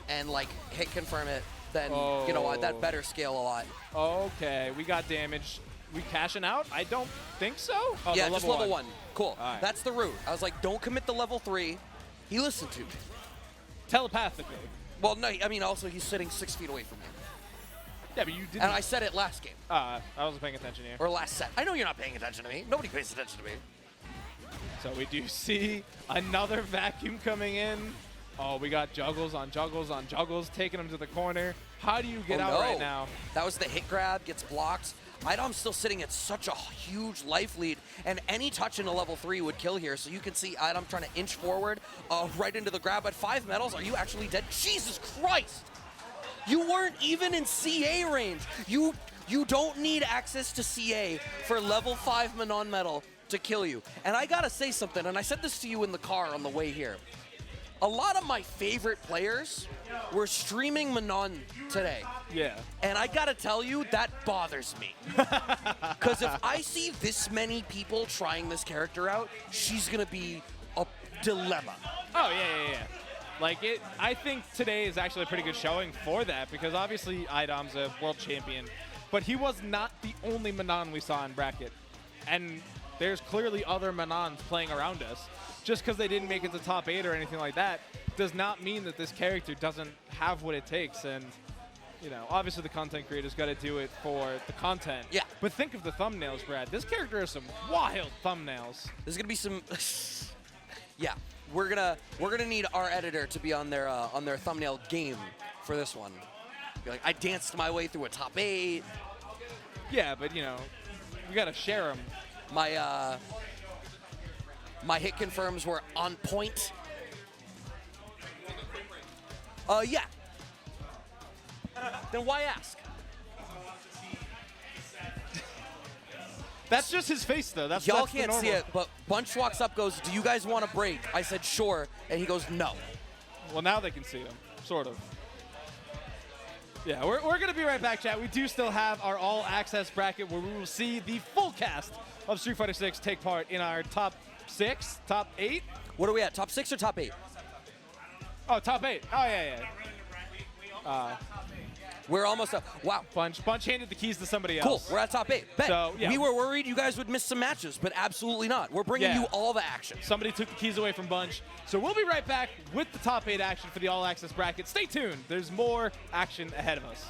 and, like, hit confirm it, then, you know what, that better scale a lot. Okay, we got damage. We cashing out? I don't think so. Oh, yeah, just level 1. Cool. Right. That's the route. I was like, don't commit the level 3. He listened to me. Telepathically. Well, no, I mean, also, he's sitting 6 feet away from me. Yeah, but you didn't. And I said it last game. I wasn't paying attention here. Or last set. I know you're not paying attention to me. Nobody pays attention to me. So we do see another vacuum coming in. Oh, we got juggles on juggles on juggles, taking him to the corner. How do you get out right now? That was the hit grab, gets blocked. IDOM's still sitting at such a huge life lead, and any touch into level 3 would kill here. So you can see IDOM trying to inch forward right into the grab. At 5 medals, are you actually dead? Jesus Christ! You weren't even in CA range. You don't need access to CA for level 5 Manon Metal to kill you. And I gotta say something, and I said this to you in the car on the way here. A lot of my favorite players were streaming Manon today. Yeah. And I gotta tell you, that bothers me. Because if I see this many people trying this character out, she's gonna be a dilemma. Oh, yeah. Like, I think today is actually a pretty good showing for that, because obviously IDOM's a world champion, but he was not the only Manon we saw in bracket. And there's clearly other Manons playing around us. Just because they didn't make it to top 8 or anything like that does not mean that this character doesn't have what it takes. And, you know, obviously the content creators got to do it for the content. Yeah. But think of the thumbnails, Brad. This character has some wild thumbnails. There's gonna be some. Yeah, we're gonna need our editor to be on their thumbnail game for this one. Be like, I danced my way through a top 8. Yeah, but you know, we got to share them. My hit confirms were on point. Yeah. Then why ask? That's just his face, though. That's Y'all the can't see normal. it, but Bunch walks up, goes, "Do you guys want a break?" I said, "Sure," and he goes, "No." Well, now they can see him, sort of. Yeah, we're going to be right back, chat. We do still have our all-access bracket where we will see the full cast of Street Fighter 6 take part in our top 6, top 8. What are we at? Top 6 or top 8? Oh, top 8. Oh, yeah. We're almost up. Wow. Bunch handed the keys to somebody Cool. else. We're at top 8. Bet. So, yeah. We were worried you guys would miss some matches, but absolutely not. We're bringing Yeah. you all the action. Somebody took the keys away from Bunch. So we'll be right back with the top 8 action for the all-access bracket. Stay tuned. There's more action ahead of us.